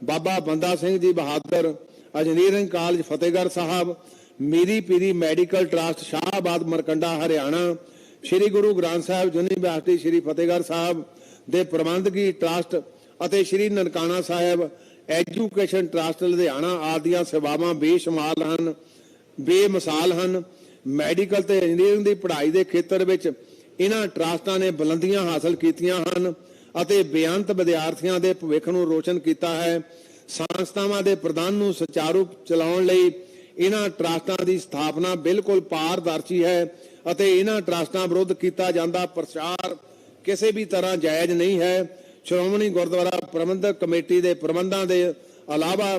बाबा बंदा सिंह जी बहादुर इंजीनियरिंग कॉलेज फतेहगढ़ साहब, मीरी पीरी medical trust Shahabad Markanda Haryana, Shri Guru Granth Sahib university Shri Fatehgarh Sahib दे प्रबंधकी ट्रस्ट ਅਤੇ श्री ननकाना साहिब एजुकेशन ट्रस्ट लुधियाना आदि सेवावां बेमिसाल हैं। मैडिकल ते इंजीनियरिंग की पढ़ाई के खेत्र में इन्हां ट्रस्टां ने बुलंदियां हासिल कीतियां हैं ਅਤੇ बेअंत विद्यार्थियों के भविख नूं रोशन किया है। संस्थावां के प्रबंध नूं सुचारू चलाउण लई इन्हां ट्रस्टां की स्थापना बिल्कुल पारदर्शी है ਅਤੇ इन्हां ट्रस्टां विरुद्ध किया जांदा प्रचार किसी भी तरह जायज़ नहीं है। श्रोमणी गुरुद्वारा प्रबंधक कमेटी के प्रबंधों के अलावा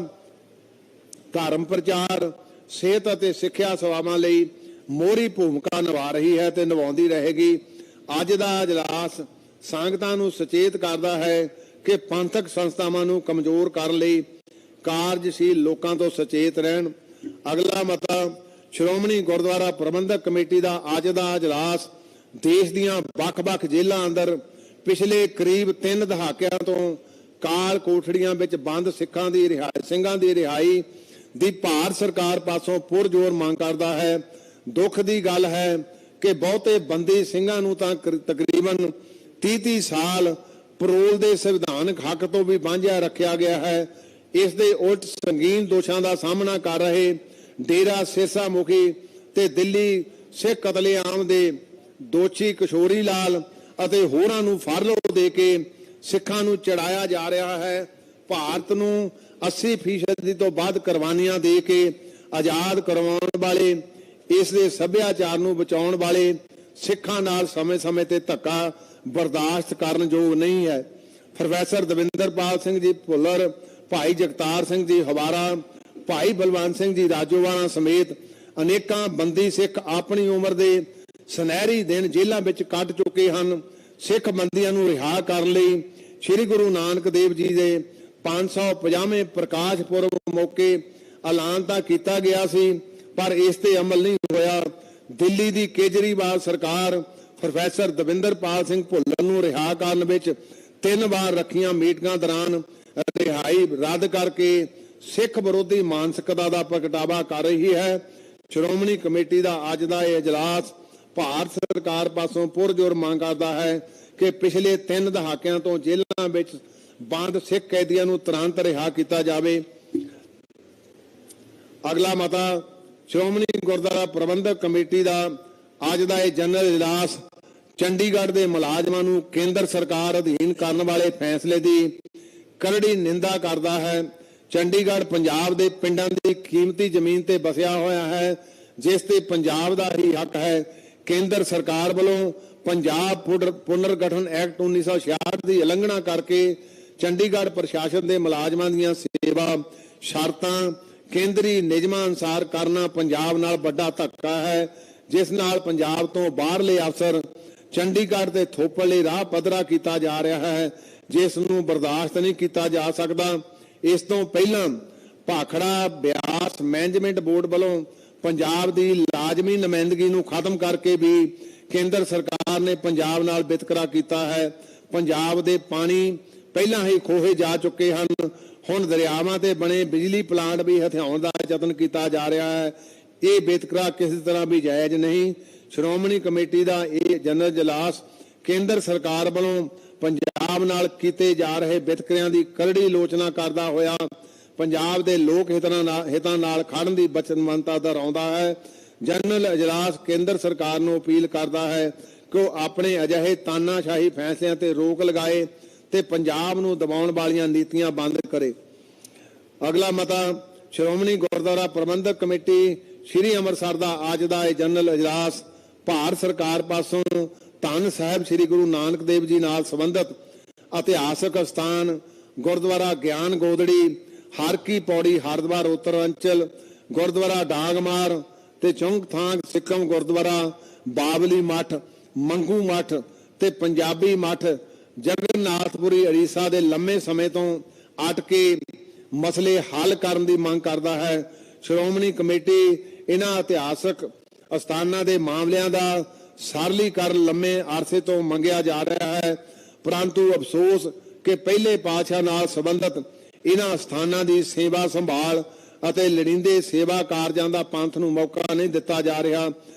धर्म प्रचार सेहत और सिक्ख्या सेवावां लई मोहरी भूमिका निभा रही है तो निभाउंदी रहेगी। अज दा इजलास संगतां नूं सचेत करदा है कि पंथक संस्थावां नूं कमजोर करन लई कार्यशील लोकां तो सचेत रहन। अगला मता श्रोमणी गुरुद्वारा प्रबंधक कमेटी का अज दा इजलास देश दीआं वख-वख जेलां अंदर पिछले करीब 3 दहाकिਆਂ तो काल कोठड़ियां विच बंद सिखां दी रिहाई दी भारत सरकार पासों पुरजोर मांग करदा है। दुख दी गल है कि बहुते बंदी ਸਿੰਘਾਂ ਨੂੰ ਤਾਂ तकरीबन 30 साल परोल ਦੇ संविधानक हक तो भी वांझा रखा गया है। इस दे उल्ट संगीन दोषां का सामना कर रहे डेरा सिरसा मुखी ते दिल्ली सिख कतलेआम दे दोषी किशोरी लाल ਅਤੇ ਹੋਰਾਂ ਨੂੰ ਫਰਲੋ ਦੇ ਕੇ ਸਿੱਖਾਂ ਨੂੰ ਚੜਾਇਆ ਜਾ ਰਿਹਾ ਹੈ। ਭਾਰਤ ਨੂੰ 80% ਤੋਂ ਵੱਧ ਕੁਰਬਾਨੀਆਂ ਦੇ ਕੇ ਆਜ਼ਾਦ ਕਰਵਾਉਣ ਵਾਲੇ ਇਸ ਦੇ ਸੱਭਿਆਚਾਰ ਨੂੰ ਬਚਾਉਣ ਵਾਲੇ ਸਿੱਖਾਂ ਨਾਲ ਸਮੇਂ-ਸਮੇਂ ਤੇ ਧੱਕਾ ਬਰਦਾਸ਼ਤ ਕਰਨ ਯੋਗ ਨਹੀਂ ਹੈ। ਪ੍ਰੋਫੈਸਰ ਦਵਿੰਦਰਪਾਲ ਸਿੰਘ ਜੀ ਭੁੱਲਰ, ਭਾਈ ਜਗਤਾਰ ਸਿੰਘ ਜੀ ਹਵਾਰਾ, ਭਾਈ ਬਲਵੰਤ ਸਿੰਘ ਜੀ ਰਾਜੋਵਾਲਾ ਸਮੇਤ ਅਨੇਕਾਂ ਬੰਦੀ ਸਿੱਖ ਆਪਣੀ ਉਮਰ ਦੇ ਸੁਨਹਿਰੀ ਦਿਨ ਜੇਲ੍ਹਾਂ ਵਿੱਚ ਕੱਟ ਚੁੱਕੇ ਹਨ। ਸਿੱਖ ਬੰਦੀਆਂ ਨੂੰ ਰਿਹਾ ਕਰਨ ਲਈ ਸ੍ਰੀ ਗੁਰੂ ਨਾਨਕ ਦੇਵ ਜੀ ਦੇ 550ਵੇਂ ਪ੍ਰਕਾਸ਼ ਪੁਰਬ ਮੌਕੇ ਐਲਾਨ ਤਾਂ ਕੀਤਾ ਗਿਆ ਸੀ ਪਰ ਇਸ ਤੇ ਅਮਲ ਨਹੀਂ ਹੋਇਆ। ਦਿੱਲੀ ਦੀ ਕੇਜਰੀਵਾਲ ਸਰਕਾਰ ਪ੍ਰੋਫੈਸਰ ਦਵਿੰਦਰਪਾਲ ਸਿੰਘ ਭੁੱਲਰ ਨੂੰ ਰਿਹਾ ਕਰਨ ਵਿੱਚ 3 ਵਾਰ ਰੱਖੀਆਂ ਮੀਟਿੰਗਾਂ ਦੌਰਾਨ ਰਿਹਾਈ ਰੱਦ ਕਰਕੇ ਸਿੱਖ ਵਿਰੋਧੀ ਮਾਨਸਿਕਤਾ ਦਾ ਪ੍ਰਗਟਾਵਾ ਕਰ ਰਹੀ ਹੈ। ਸ਼੍ਰੋਮਣੀ ਕਮੇਟੀ ਦਾ ਅੱਜ ਦਾ ਇਹ ਇਜਲਾਸ ਭਾਰਤ ਸਰਕਾਰ ਪਾਸੋਂ ਪੁਰਜੋਰ ਮੰਗ ਕਰਦਾ ਹੈ ਕਿ ਪਿਛਲੇ 3 ਦਹਾਕਿਆਂ ਤੋਂ ਜੇਲ੍ਹਾਂ ਵਿੱਚ ਬੰਦ ਸਿੱਖ ਕੈਦੀਆਂ ਨੂੰ ਤੁਰੰਤ ਰਿਹਾ ਕੀਤਾ ਜਾਵੇ। ਅਗਲਾ ਮਤਾ ਸ਼੍ਰੋਮਣੀ ਗੁਰਦੁਆਰਾ ਪ੍ਰਬੰਧਕ ਕਮੇਟੀ ਦਾ ਅੱਜ ਦਾ ਇਹ ਜਨਰਲ ਇਜਲਾਸ ਚੰਡੀਗੜ੍ਹ ਦੇ ਮੁਲਾਜ਼ਮਾਂ ਨੂੰ ਕੇਂਦਰ ਸਰਕਾਰ ਅਧੀਨ ਕਰਨ ਵਾਲੇ ਫੈਸਲੇ ਦੀ ਕਰੜੀ ਨਿੰਦਾ ਕਰਦਾ ਹੈ। ਚੰਡੀਗੜ੍ਹ ਪੰਜਾਬ ਦੇ ਪਿੰਡਾਂ ਦੀ ਕੀਮਤੀ ਜ਼ਮੀਨ ਤੇ ਵਸਿਆ ਹੋਇਆ ਹੈ ਜਿਸ ਤੇ ਪੰਜਾਬ ਦਾ ਹੀ ਹੱਕ ਹੈ। ਕੇਂਦਰ ਸਰਕਾਰ ਵੱਲੋਂ ਪੰਜਾਬ ਪੁਨਰਗਠਨ ਐਕਟ 1966 ਦੀ ਉਲੰਘਣਾ ਕਰਕੇ ਚੰਡੀਗੜ੍ਹ ਪ੍ਰਸ਼ਾਸਨ ਦੇ ਮੁਲਾਜ਼ਮਾਂ ਦੀਆਂ ਸੇਵਾ ਸ਼ਰਤਾਂ ਕੇਂਦਰੀ ਨਿਯਮਾਂ ਅਨੁਸਾਰ ਕਰਨਾ ਪੰਜਾਬ ਨਾਲ ਵੱਡਾ ਧੱਕਾ ਹੈ ਜਿਸ ਨਾਲ ਪੰਜਾਬ ਤੋਂ ਬਾਹਰਲੇ ਅਫਸਰ ਚੰਡੀਗੜ੍ਹ ਤੇ ਥੋਪਣ ਲਈ ਰਾਹ ਪੱਧਰਾ ਕੀਤਾ ਜਾ ਰਿਹਾ ਹੈ ਜਿਸ ਨੂੰ ਬਰਦਾਸ਼ਤ ਨਹੀਂ ਕੀਤਾ ਜਾ ਸਕਦਾ। ਇਸ ਤੋਂ ਪਹਿਲਾਂ ਭਾਖੜਾ ਬਿਆਸ ਮੈਨੇਜਮੈਂਟ ਬੋਰਡ ਵੱਲੋਂ ਪੰਜਾਬ ਦੀ ਲਾਜ਼ਮੀ ਨੁਮਾਇੰਦਗੀ ਨੂੰ ਖਤਮ ਕਰਕੇ ਵੀ ਕੇਂਦਰ ਸਰਕਾਰ ਨੇ ਪੰਜਾਬ ਨਾਲ ਵਿਤਕਰਾ ਕੀਤਾ ਹੈ। ਪੰਜਾਬ ਦੇ ਪਾਣੀ ਪਹਿਲਾਂ ਹੀ ਖੋਹੇ ਜਾ ਚੁੱਕੇ ਹਨ। ਹੁਣ ਦਰਿਆਵਾਂ ਤੇ ਬਣੇ ਬਿਜਲੀ ਪਲਾਂਟ ਵੀ ਹਥਿਆਉਣ ਦਾ ਯਤਨ ਕੀਤਾ ਜਾ ਰਿਹਾ ਹੈ। ਇਹ ਵਿਤਕਰਾ ਕਿਸੇ ਤਰ੍ਹਾਂ ਵੀ ਜਾਇਜ਼ ਨਹੀਂ। ਸ਼੍ਰੋਮਣੀ ਕਮੇਟੀ ਦਾ ਇਹ ਜਨਰਲ ਇਜਲਾਸ ਕੇਂਦਰ ਸਰਕਾਰ ਵੱਲੋਂ ਪੰਜਾਬ ਨਾਲ ਕੀਤੇ ਜਾ ਰਹੇ ਵਿਤਕਰਿਆਂ ਦੀ ਕਰੜੀ ਆਲੋਚਨਾ ਕਰਦਾ ਹੋਇਆ ਪੰਜਾਬ ਦੇ ਲੋਕ ਹਿਤਾਂ ਨਾਲ ਖੜਨ ਦੀ ਵਚਨਬੱਧਤਾ ਦੁਹਰਾਉਂਦਾ ਹੈ। ਜਨਰਲ ਇਜਲਾਸ ਕੇਂਦਰ ਸਰਕਾਰ ਨੂੰ ਅਪੀਲ ਕਰਦਾ ਹੈ ਕਿ ਉਹ ਆਪਣੇ ਅਜਿਹੇ ਤਾਨਾਸ਼ਾਹੀ ਫੈਸਲਿਆਂ ਤੇ ਰੋਕ ਲਗਾਏ ਤੇ ਪੰਜਾਬ ਨੂੰ ਦਬਾਉਣ ਵਾਲੀਆਂ ਨੀਤੀਆਂ ਬੰਦ ਕਰੇ। ਅਗਲਾ ਮਤਾ ਸ਼੍ਰੋਮਣੀ ਗੁਰਦੁਆਰਾ ਪ੍ਰਬੰਧਕ ਕਮੇਟੀ ਸ੍ਰੀ ਅੰਮ੍ਰਿਤਸਰ ਦਾ ਅੱਜ ਦਾ ਇਹ ਜਨਰਲ ਇਜਲਾਸ ਭਾਰਤ ਸਰਕਾਰ ਪਾਸੋਂ ਧੰਨ ਸਾਹਿਬ ਸ੍ਰੀ ਗੁਰੂ ਨਾਨਕ ਦੇਵ ਜੀ ਨਾਲ ਸੰਬੰਧਿਤ ਇਤਿਹਾਸਕ ਸਥਾਨ ਗੁਰਦੁਆਰਾ ਗਿਆਨ ਗੋਦੜੀ, ਹਰ ਕੀ ਪੌੜੀ ਹਰਿਦੁਆਰ ਉੱਤਰਾਂਚਲ, ਗੁਰਦੁਆਰਾ ਡਾਂਗਮਾਰ ਤੇ ਚੌਂਕਥਾਂਗ ਸਿੱਕਮ ਗੁਰਦੁਆਰਾ, ਬਾਬਲੀ ਮੱਠ, ਮੰਗੂ ਮੱਠ ਤੇ ਪੰਜਾਬੀ ਮੱਠ ਜਗਨਨਾਥਪੁਰੀ ਉੜੀਸਾ ਦੇ ਲੰਮੇ ਸਮੇਂ ਤੋਂ ਅਟਕੇ ਮਸਲੇ ਹੱਲ ਕਰਨ ਦੀ ਮੰਗ ਕਰਦਾ ਹੈ। ਸ਼੍ਰੋਮਣੀ ਕਮੇਟੀ ਇਹਨਾਂ ਇਤਿਹਾਸਕ ਅਸਥਾਨਾਂ ਦੇ ਮਾਮਲਿਆਂ ਦਾ ਸਰਲੀਕਰਨ ਲੰਮੇ ਅਰਸੇ ਤੋਂ ਮੰਗਿਆ ਜਾ ਰਿਹਾ ਹੈ, ਪਰੰਤੂ ਅਫਸੋਸ ਕਿ ਪਹਿਲੇ ਪਾਤਸ਼ਾਹ ਨਾਲ ਸੰਬੰਧਿਤ ਇਹਨਾਂ ਸਥਾਨਾਂ ਦੀ ਸੇਵਾ ਸੰਭਾਲ ਅਤੇ ਲੋੜੀਂਦੇ ਸੇਵਾ ਕਾਰਜਾਂ ਦਾ ਪੰਥ ਨੂੰ ਮੌਕਾ ਨਹੀਂ ਦਿੱਤਾ ਜਾ ਰਿਹਾ।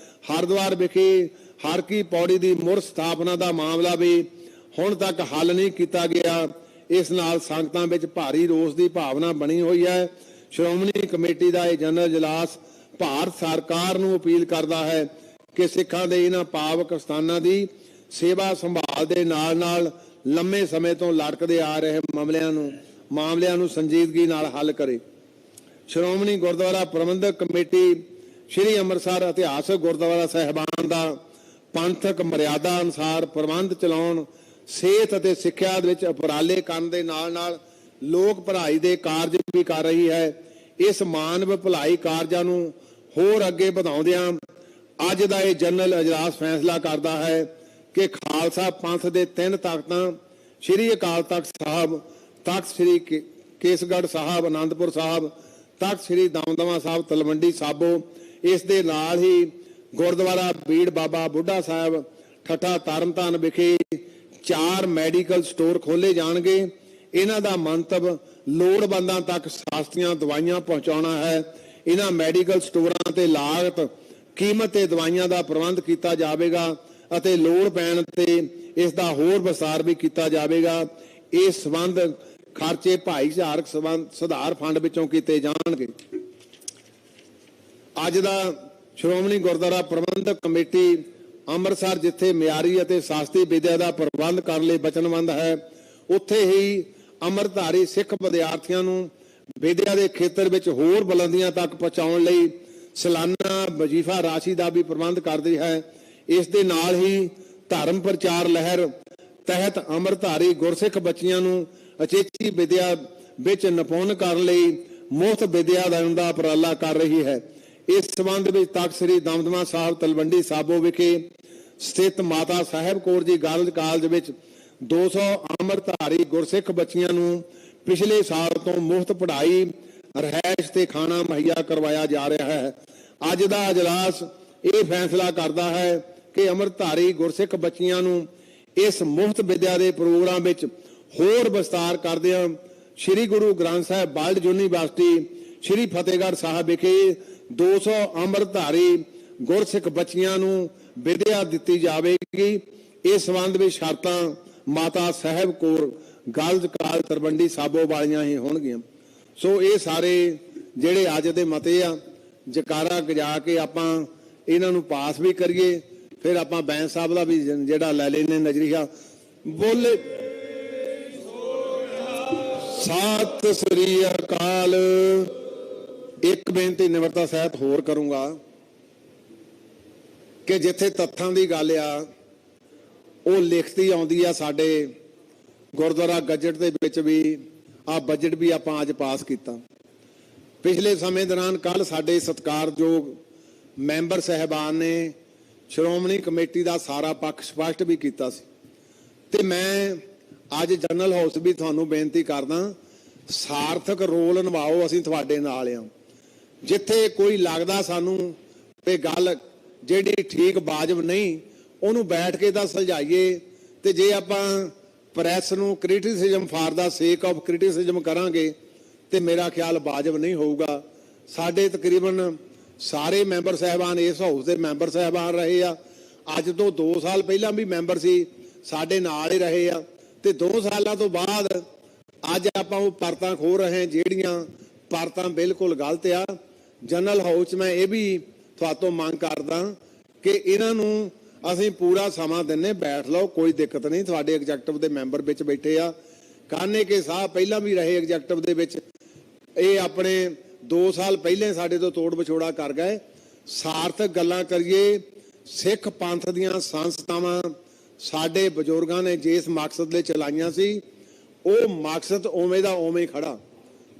ਹਰਿਦੁਆਰ ਵਿਖੇ ਹਰ ਕੀ ਪੌੜੀ ਦੀ ਮੁੜ ਸਥਾਪਨਾ ਦਾ ਮਾਮਲਾ ਵੀ ਹੁਣ ਤੱਕ ਹੱਲ ਨਹੀਂ ਕੀਤਾ ਗਿਆ। ਇਸ ਨਾਲ ਸੰਗਤਾਂ ਵਿੱਚ ਭਾਰੀ ਰੋਸ ਦੀ ਭਾਵਨਾ ਬਣੀ ਹੋਈ ਹੈ। ਸ਼੍ਰੋਮਣੀ ਕਮੇਟੀ ਦਾ ਇਹ ਜਨਰਲ ਇਜਲਾਸ ਭਾਰਤ ਸਰਕਾਰ ਨੂੰ ਅਪੀਲ ਕਰਦਾ ਹੈ ਕਿ ਸਿੱਖਾਂ ਦੇ ਇਹਨਾਂ ਪਾਵਕ ਸਥਾਨਾਂ ਦੀ ਸੇਵਾ ਸੰਭਾਲ ਦੇ ਨਾਲ ਲੰਮੇ ਸਮੇਂ ਤੋਂ ਲਟਕਦੇ ਆ ਰਹੇ ਮਾਮਲਿਆਂ ਨੂੰ ਸੰਜੀਦਗੀ ਨਾਲ ਹੱਲ ਕਰੇ। ਸ਼੍ਰੋਮਣੀ ਗੁਰਦੁਆਰਾ ਪ੍ਰਬੰਧਕ ਕਮੇਟੀ ਸ੍ਰੀ ਅੰਮ੍ਰਿਤਸਰ ਇਤਿਹਾਸਕ ਗੁਰਦੁਆਰਾ ਸਾਹਿਬਾਨ ਦਾ ਪੰਥਕ ਮਰਿਆਦਾ ਅਨੁਸਾਰ ਪ੍ਰਬੰਧ ਚਲਾਉਣ, ਸਿਹਤ ਅਤੇ ਸਿੱਖਿਆ ਵਿੱਚ ਉਪਰਾਲੇ ਕਰਨ ਦੇ ਨਾਲ ਲੋਕ ਭਲਾਈ ਦੇ ਕਾਰਜ ਵੀ ਕਰ ਰਹੀ ਹੈ। ਇਸ ਮਾਨਵ ਭਲਾਈ ਕਾਰਜਾਂ ਨੂੰ ਹੋਰ ਅੱਗੇ ਵਧਾਉਂਦਿਆਂ ਅੱਜ ਦਾ ਇਹ ਜਨਰਲ ਇਜਲਾਸ ਫੈਸਲਾ ਕਰਦਾ ਹੈ ਕਿ ਖਾਲਸਾ ਪੰਥ ਦੇ 3 ਤਖਤਾਂ ਸ੍ਰੀ ਅਕਾਲ ਤਖਤ ਸਾਹਿਬ, ਤਖਤ ਸ੍ਰੀ ਕੇਸਗੜ੍ਹ ਸਾਹਿਬ ਆਨੰਦਪੁਰ ਸਾਹਿਬ, ਤਖਤ ਸ੍ਰੀ ਦਮਦਮਾ ਸਾਹਿਬ ਤਲਵੰਡੀ ਸਾਬੋ, ਇਸ ਦੇ ਨਾਲ ਹੀ ਗੁਰਦੁਆਰਾ ਬੀੜ ਬਾਬਾ ਬੁੱਢਾ ਸਾਹਿਬ ਠੱਠਾ ਤਰਨਤਾਰਨ ਵਿਖੇ 4 ਮੈਡੀਕਲ ਸਟੋਰ ਖੋਲੇ ਜਾਣਗੇ। ਇਹਨਾਂ ਦਾ ਮੰਤਵ ਲੋੜਵੰਦਾਂ ਤੱਕ ਸਸਤੀਆਂ ਦਵਾਈਆਂ ਪਹੁੰਚਾਉਣਾ ਹੈ। ਇਹਨਾਂ ਮੈਡੀਕਲ ਸਟੋਰਾਂ ਤੇ ਲਾਗਤ ਕੀਮਤ ਤੇ ਦਵਾਈਆਂ ਦਾ ਪ੍ਰਬੰਧ ਕੀਤਾ ਜਾਵੇਗਾ ਅਤੇ ਲੋੜ ਪੈਣ ਤੇ ਇਸ ਦਾ ਹੋਰ ਵਿਸਥਾਰ ਵੀ ਕੀਤਾ ਜਾਵੇਗਾ। ਇਸ ਸੰਬੰਧ ਖਰਚੇ ਭਾਈਚਾਰਕ ਸੁਧਾਰ ਫੰਡ ਵਿੱਚੋਂ ਕੀਤੇ ਜਾਣਗੇ। ਅੱਜ ਦਾ ਸ਼੍ਰੋਮਣੀ ਗੁਰਦੁਆਰਾ ਪ੍ਰਬੰਧਕ ਕਮੇਟੀ ਅੰਮ੍ਰਿਤਸਰ ਜਿੱਥੇ ਮਿਆਰੀ ਅਤੇ ਸਸਤੀ ਵਿਦਿਆ ਦਾ ਪ੍ਰਬੰਧ ਕਰਨ ਲਈ ਵਚਨਬੱਧ ਹੈ, ਉੱਥੇ ਹੀ ਅੰਮ੍ਰਿਤਧਾਰੀ ਸਿੱਖ ਵਿਦਿਆਰਥੀਆਂ ਨੂੰ ਵਿਦਿਆ ਦੇ ਖੇਤਰ ਵਿੱਚ ਹੋਰ ਬੁਲੰਦੀਆਂ ਤੱਕ ਪਹੁੰਚਾਉਣ ਲਈ ਸਾਲਾਨਾ ਵਜ਼ੀਫਾ ਰਾਸ਼ੀ ਦਾ ਵੀ ਪ੍ਰਬੰਧ ਕਰਦੀ ਹੈ। ਇਸ ਦੇ ਨਾਲ ਹੀ ਧਰਮ ਪ੍ਰਚਾਰ ਲਹਿਰ ਤਹਿਤ ਅੰਮ੍ਰਿਤਧਾਰੀ ਗੁਰਸਿੱਖ ਬੱਚੀਆਂ ਨੂੰ ਉਚੇਚੀ ਵਿਦਿਆ ਵਿੱਚ ਨਿਪੁੰਨ ਕਰਨ ਲਈ ਮੁਫਤ ਵਿਦਿਆ ਦੇਣ ਦਾ ਉਪਰਾਲਾ ਕਰ ਰਹੀ ਹੈ। ਇਸ ਸੰਬੰਧ ਵਿੱਚ ਤਖਤ ਸ੍ਰੀ ਦਮਦਮਾ ਸਾਹਿਬ ਤਲਵੰਡੀ ਸਾਬੋ ਵਿਖੇ ਸਥਿਤ ਮਾਤਾ ਸਾਹਿਬ ਕੌਰ ਜੀ ਗਰਲਜ਼ ਕਾਲਜ ਵਿੱਚ 200 ਅੰਮ੍ਰਿਤਧਾਰੀ ਗੁਰਸਿੱਖ ਬੱਚੀਆਂ ਨੂੰ ਪਿਛਲੇ ਸਾਲ ਤੋਂ ਮੁਫਤ ਪੜ੍ਹਾਈ, ਰਹਿائش ਤੇ ਖਾਣਾ ਮੁਹੱਈਆ ਕਰਵਾਇਆ ਜਾ ਰਿਹਾ ਹੈ। ਅੱਜ ਦਾ ਇਜਲਾਸ ਇਹ ਫੈਸਲਾ ਕਰਦਾ ਹੈ ਕਿ ਅੰਮ੍ਰਿਤਧਾਰੀ ਗੁਰਸਿੱਖ ਬੱਚੀਆਂ ਨੂੰ ਇਸ ਮੁਫਤ ਵਿਦਿਆ ਦੇ ਪ੍ਰੋਗਰਾਮ ਵਿੱਚ ਹੋਰ ਵਿਸਤਾਰ ਕਰਦਿਆਂ ਸ੍ਰੀ ਗੁਰੂ ਗ੍ਰੰਥ ਸਾਹਿਬ ਵਰਲਡ ਯੂਨੀਵਰਸਿਟੀ ਸ੍ਰੀ ਫਤਿਹਗੜ੍ਹ ਸਾਹਿਬ ਵਿਖੇ 200 ਅੰਮ੍ਰਿਤਧਾਰੀ ਗੁਰਸਿੱਖ ਬੱਚੀਆਂ ਨੂੰ ਵਿਦਿਆ ਦਿੱਤੀ ਜਾਵੇਗੀ। ਇਸ ਸੰਬੰਧ ਵਿੱਚ ਸ਼ਰਤਾਂ ਮਾਤਾ ਸਾਹਿਬ ਕੌਰ ਗਰਲਜ਼ ਕਾਲਜ ਤਲਵੰਡੀ ਸਾਬੋ ਵਾਲੀਆਂ ਹੀ ਹੋਣਗੀਆਂ। ਸੋ ਇਹ ਸਾਰੇ ਜਿਹੜੇ ਅੱਜ ਦੇ ਮਤੇ ਆ, ਜਕਾਰਾ ਗਜਾ ਕੇ ਆਪਾਂ ਇਹਨਾਂ ਨੂੰ ਪਾਸ ਵੀ ਕਰੀਏ, ਫਿਰ ਆਪਾਂ ਬੈਂਸ ਸਾਹਿਬ ਦਾ ਵੀ ਜਿਹੜਾ ਲੈ ਲੈਣੇ ਨਜ਼ਰੀਆ ਬੋਲੇ। ਸਤਿ ਸ੍ਰੀ ਅਕਾਲ। ਇੱਕ ਬੇਨਤੀ ਨਿਮਰਤਾ ਸਹਿਤ ਹੋਰ ਕਰੂੰਗਾ ਕਿ ਜਿੱਥੇ ਤੱਥਾਂ ਦੀ ਗੱਲ ਆ ਉਹ ਲਿਖਤੀ ਆਉਂਦੀ ਆ ਸਾਡੇ ਗੁਰਦੁਆਰਾ ਗਜਟ ਦੇ ਵਿੱਚ ਵੀ, ਆ ਬਜਟ ਵੀ ਆਪਾਂ ਅੱਜ ਪਾਸ ਕੀਤਾ। ਪਿਛਲੇ ਸਮੇਂ ਦੌਰਾਨ ਕੱਲ ਸਾਡੇ ਸਤਿਕਾਰਯੋਗ ਮੈਂਬਰ ਸਾਹਿਬਾਨ ਨੇ ਸ਼੍ਰੋਮਣੀ ਕਮੇਟੀ ਦਾ ਸਾਰਾ ਪੱਖ ਸਪਸ਼ਟ ਵੀ ਕੀਤਾ ਸੀ ਤੇ ਮੈਂ ਅੱਜ ਜਨਰਲ ਹਾਊਸ ਵੀ ਤੁਹਾਨੂੰ ਬੇਨਤੀ ਕਰਦਾ, ਸਾਰਥਕ ਰੋਲ ਨਿਭਾਓ। ਅਸੀਂ ਤੁਹਾਡੇ ਨਾਲ ਆ। ਜਿੱਥੇ ਕੋਈ ਲੱਗਦਾ ਸਾਨੂੰ ਤੇ ਗੱਲ ਜਿਹੜੀ ਠੀਕ ਵਾਜਬ ਨਹੀਂ, ਉਹਨੂੰ ਬੈਠ ਕੇ ਤਾਂ ਸੁਲਝਾਈਏ। ਤੇ ਜੇ ਆਪਾਂ ਪ੍ਰੈਸ ਨੂੰ ਕ੍ਰਿਟਿਸਿਜ਼ਮ ਫਾਰ ਦਾ ਸੇਕ ਆਫ ਕ੍ਰਿਟਿਸਿਜ਼ਮ ਕਰਾਂਗੇ ਤੇ ਮੇਰਾ ਖਿਆਲ ਵਾਜਬ ਨਹੀਂ ਹੋਊਗਾ। ਸਾਡੇ ਤਕਰੀਬਨ ਸਾਰੇ ਮੈਂਬਰ ਸਾਹਿਬਾਨ ਇਸ ਹਾਊਸ ਦੇ ਮੈਂਬਰ ਸਾਹਿਬਾਨ ਰਹੇ ਆ। ਅੱਜ ਤੋਂ 2 ਸਾਲ ਪਹਿਲਾਂ ਵੀ ਮੈਂਬਰ ਸੀ, ਸਾਡੇ ਨਾਲ ਹੀ ਰਹੇ ਆ ਤੇ 2 ਸਾਲਾਂ ਤੋਂ ਬਾਅਦ ਅੱਜ ਆਪਾਂ ਉਹ ਪਰਤਾਂ ਖੋਹ ਰਹੇ ਹਾਂ ਜਿਹੜੀਆਂ ਪਰਤਾਂ ਬਿਲਕੁਲ ਗਲਤ ਆ। ਜਨਰਲ ਹਾਊਸ ਮੈਂ ਇਹ ਵੀ ਤੁਹਾਤੋਂ ਮੰਗ ਕਰਦਾ ਕਿ ਇਹਨਾਂ ਨੂੰ ਅਸੀਂ ਪੂਰਾ ਸਮਾਂ ਦਿੰਨੇ, ਬੈਠ ਲਓ, ਕੋਈ ਦਿੱਕਤ ਨਹੀਂ। ਤੁਹਾਡੇ ਐਗਜ਼ੈਕਟਿਵ ਦੇ ਮੈਂਬਰ ਵਿੱਚ ਬੈਠੇ ਆ, ਕਾਨੇ ਕੇ ਸਾਹਿਬ ਪਹਿਲਾਂ ਵੀ ਰਹੇ ਐਗਜ਼ੈਕਟਿਵ ਦੇ ਵਿੱਚ। ਇਹ ਆਪਣੇ 2 ਸਾਲ ਪਹਿਲੇ ਸਾਡੇ ਤੋਂ ਤੋੜ ਵਿਛੋੜਾ ਕਰ ਗਏ। ਸਾਰਥਕ ਗੱਲਾਂ ਕਰੀਏ। ਸਿੱਖ ਪੰਥ ਦੀਆਂ ਸੰਸਥਾਵਾਂ ਸਾਡੇ ਬਜ਼ੁਰਗਾਂ ਨੇ ਜਿਸ ਮਕਸਦ ਲਈ ਚਲਾਈਆਂ ਸੀ, ਉਹ ਮਕਸਦ ਉਵੇਂ ਦਾ ਉਵੇਂ ਖੜਾ।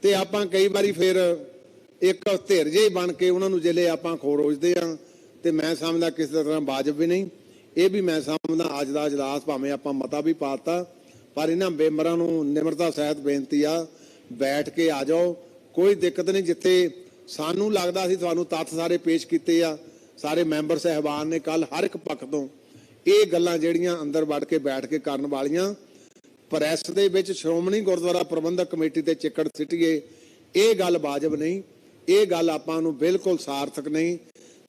ਤੇ ਆਪਾਂ ਕਈ ਵਾਰੀ ਫਿਰ ਇੱਕ ਧਿਰ ਜਿਹੀ ਬਣ ਕੇ ਉਹਨਾਂ ਨੂੰ ਜਿਹੜੇ ਆਪਾਂ ਖੋਰੋਜਦੇ ਆ, ਤੇ ਮੈਂ ਸਮਝਦਾ ਕਿਸੇ ਤਰ੍ਹਾਂ ਵਾਜਬ ਵੀ ਨਹੀਂ। ਇਹ ਵੀ ਮੈਂ ਸਮਝਦਾ ਅੱਜ ਦਾ ਇਜਲਾਸ ਭਾਵੇਂ ਆਪਾਂ ਮਤਾ ਵੀ ਪਾਤਾ, ਪਰ ਇਹਨਾਂ ਮੈਂਬਰਾਂ ਨੂੰ ਨਿਮਰਤਾ ਸਹਿਤ ਬੇਨਤੀ ਆ, ਬੈਠ ਕੇ ਆ ਜਾਓ, ਕੋਈ ਦਿੱਕਤ ਨਹੀਂ। ਜਿੱਥੇ ਸਾਨੂੰ ਲੱਗਦਾ ਸੀ ਤੁਹਾਨੂੰ ਤੱਥ ਸਾਰੇ ਪੇਸ਼ ਕੀਤੇ ਆ, ਸਾਰੇ ਮੈਂਬਰ ਸਹਿਬਾਨ ਨੇ ਕੱਲ ਹਰ ਇੱਕ ਪੱਖ ਤੋਂ ਇਹ ਗੱਲਾਂ ਜਿਹੜੀਆਂ ਅੰਦਰ ਵੜ ਕੇ ਬੈਠ ਕੇ ਕਰਨ ਵਾਲੀਆਂ, ਪ੍ਰੈਸ ਦੇ ਵਿੱਚ ਸ਼੍ਰੋਮਣੀ ਗੁਰਦੁਆਰਾ ਪ੍ਰਬੰਧਕ ਕਮੇਟੀ ਤੇ ਚਿੱਕੜ ਸਿੱਟੀਏ, ਇਹ ਗੱਲ ਵਾਜਬ ਨਹੀਂ। ਇਹ ਗੱਲ ਆਪਾਂ ਨੂੰ ਬਿਲਕੁਲ ਸਾਰਥਕ ਨਹੀਂ।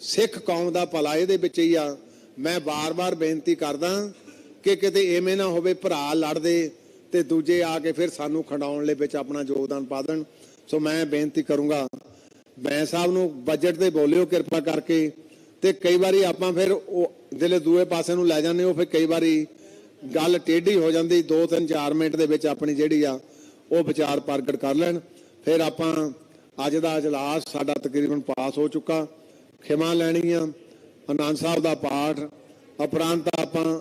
ਸਿੱਖ ਕੌਮ ਦਾ ਭਲਾ ਇਹਦੇ ਵਿੱਚ ਹੀ ਆ। ਮੈਂ ਬਾਰ-ਬਾਰ ਬੇਨਤੀ ਕਰਦਾ ਕਿ ਕਿਤੇ ਐਵੇਂ ਨਾ ਹੋਵੇ ਭਰਾ ਲੜਦੇ ਤੇ ਦੂਜੇ ਆ ਕੇ ਫਿਰ ਸਾਨੂੰ ਖੰਡਾਉਣ ਲਈ ਵਿੱਚ ਆਪਣਾ ਯੋਗਦਾਨ ਪਾ ਦੇਣ। ਸੋ ਮੈਂ ਬੇਨਤੀ ਕਰੂੰਗਾ ਬੈਂਸ ਸਾਹਿਬ ਨੂੰ ਬਜਟ ਤੇ ਬੋਲਿਓ ਕਿਰਪਾ ਕਰਕੇ। ਤੇ ਕਈ ਵਾਰੀ ਆਪਾਂ ਫਿਰ ਉਹ ਜਿਹੜੇ ਦੂਏ ਪਾਸੇ ਨੂੰ ਲੈ ਜਾਂਦੇ, ਉਹ ਫਿਰ ਕਈ ਵਾਰੀ ਗੱਲ ਟੇਢੀ ਹੋ ਜਾਂਦੀ। 2-3-4 ਮਿੰਟ ਦੇ ਵਿੱਚ ਆਪਣੀ ਜਿਹੜੀ ਆ ਉਹ ਵਿਚਾਰ ਪ੍ਰਗਟ ਕਰ ਲੈਣ। ਫਿਰ ਆਪਾਂ ਅੱਜ ਦਾ ਇਜਲਾਸ ਸਾਡਾ ਤਕਰੀਬਨ ਪਾਸ ਹੋ ਚੁੱਕਾ। ਖਿਮਾ ਲੈਣੀ ਆ, ਆਨੰਦ ਸਾਹਿਬ ਦਾ ਪਾਠ ਉਪਰੰਤ ਆਪਾਂ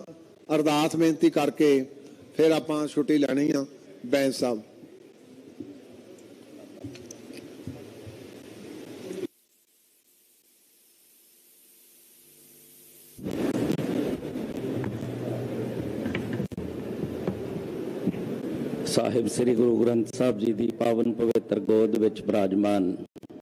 ਅਰਦਾਸ ਬੇਨਤੀ ਕਰਕੇ ਫਿਰ ਆਪਾਂ ਛੁੱਟੀ ਲੈਣੀ ਆ। ਬੈਂਸ ਸਾਹਿਬ। ਸਾਹਿਬ ਸ੍ਰੀ ਗੁਰੂ ਗ੍ਰੰਥ ਸਾਹਿਬ ਜੀ ਦੀ ਪਾਵਨ ਪਵਿੱਤਰ ਗੋਦ ਵਿੱਚ ਬਿਰਾਜਮਾਨ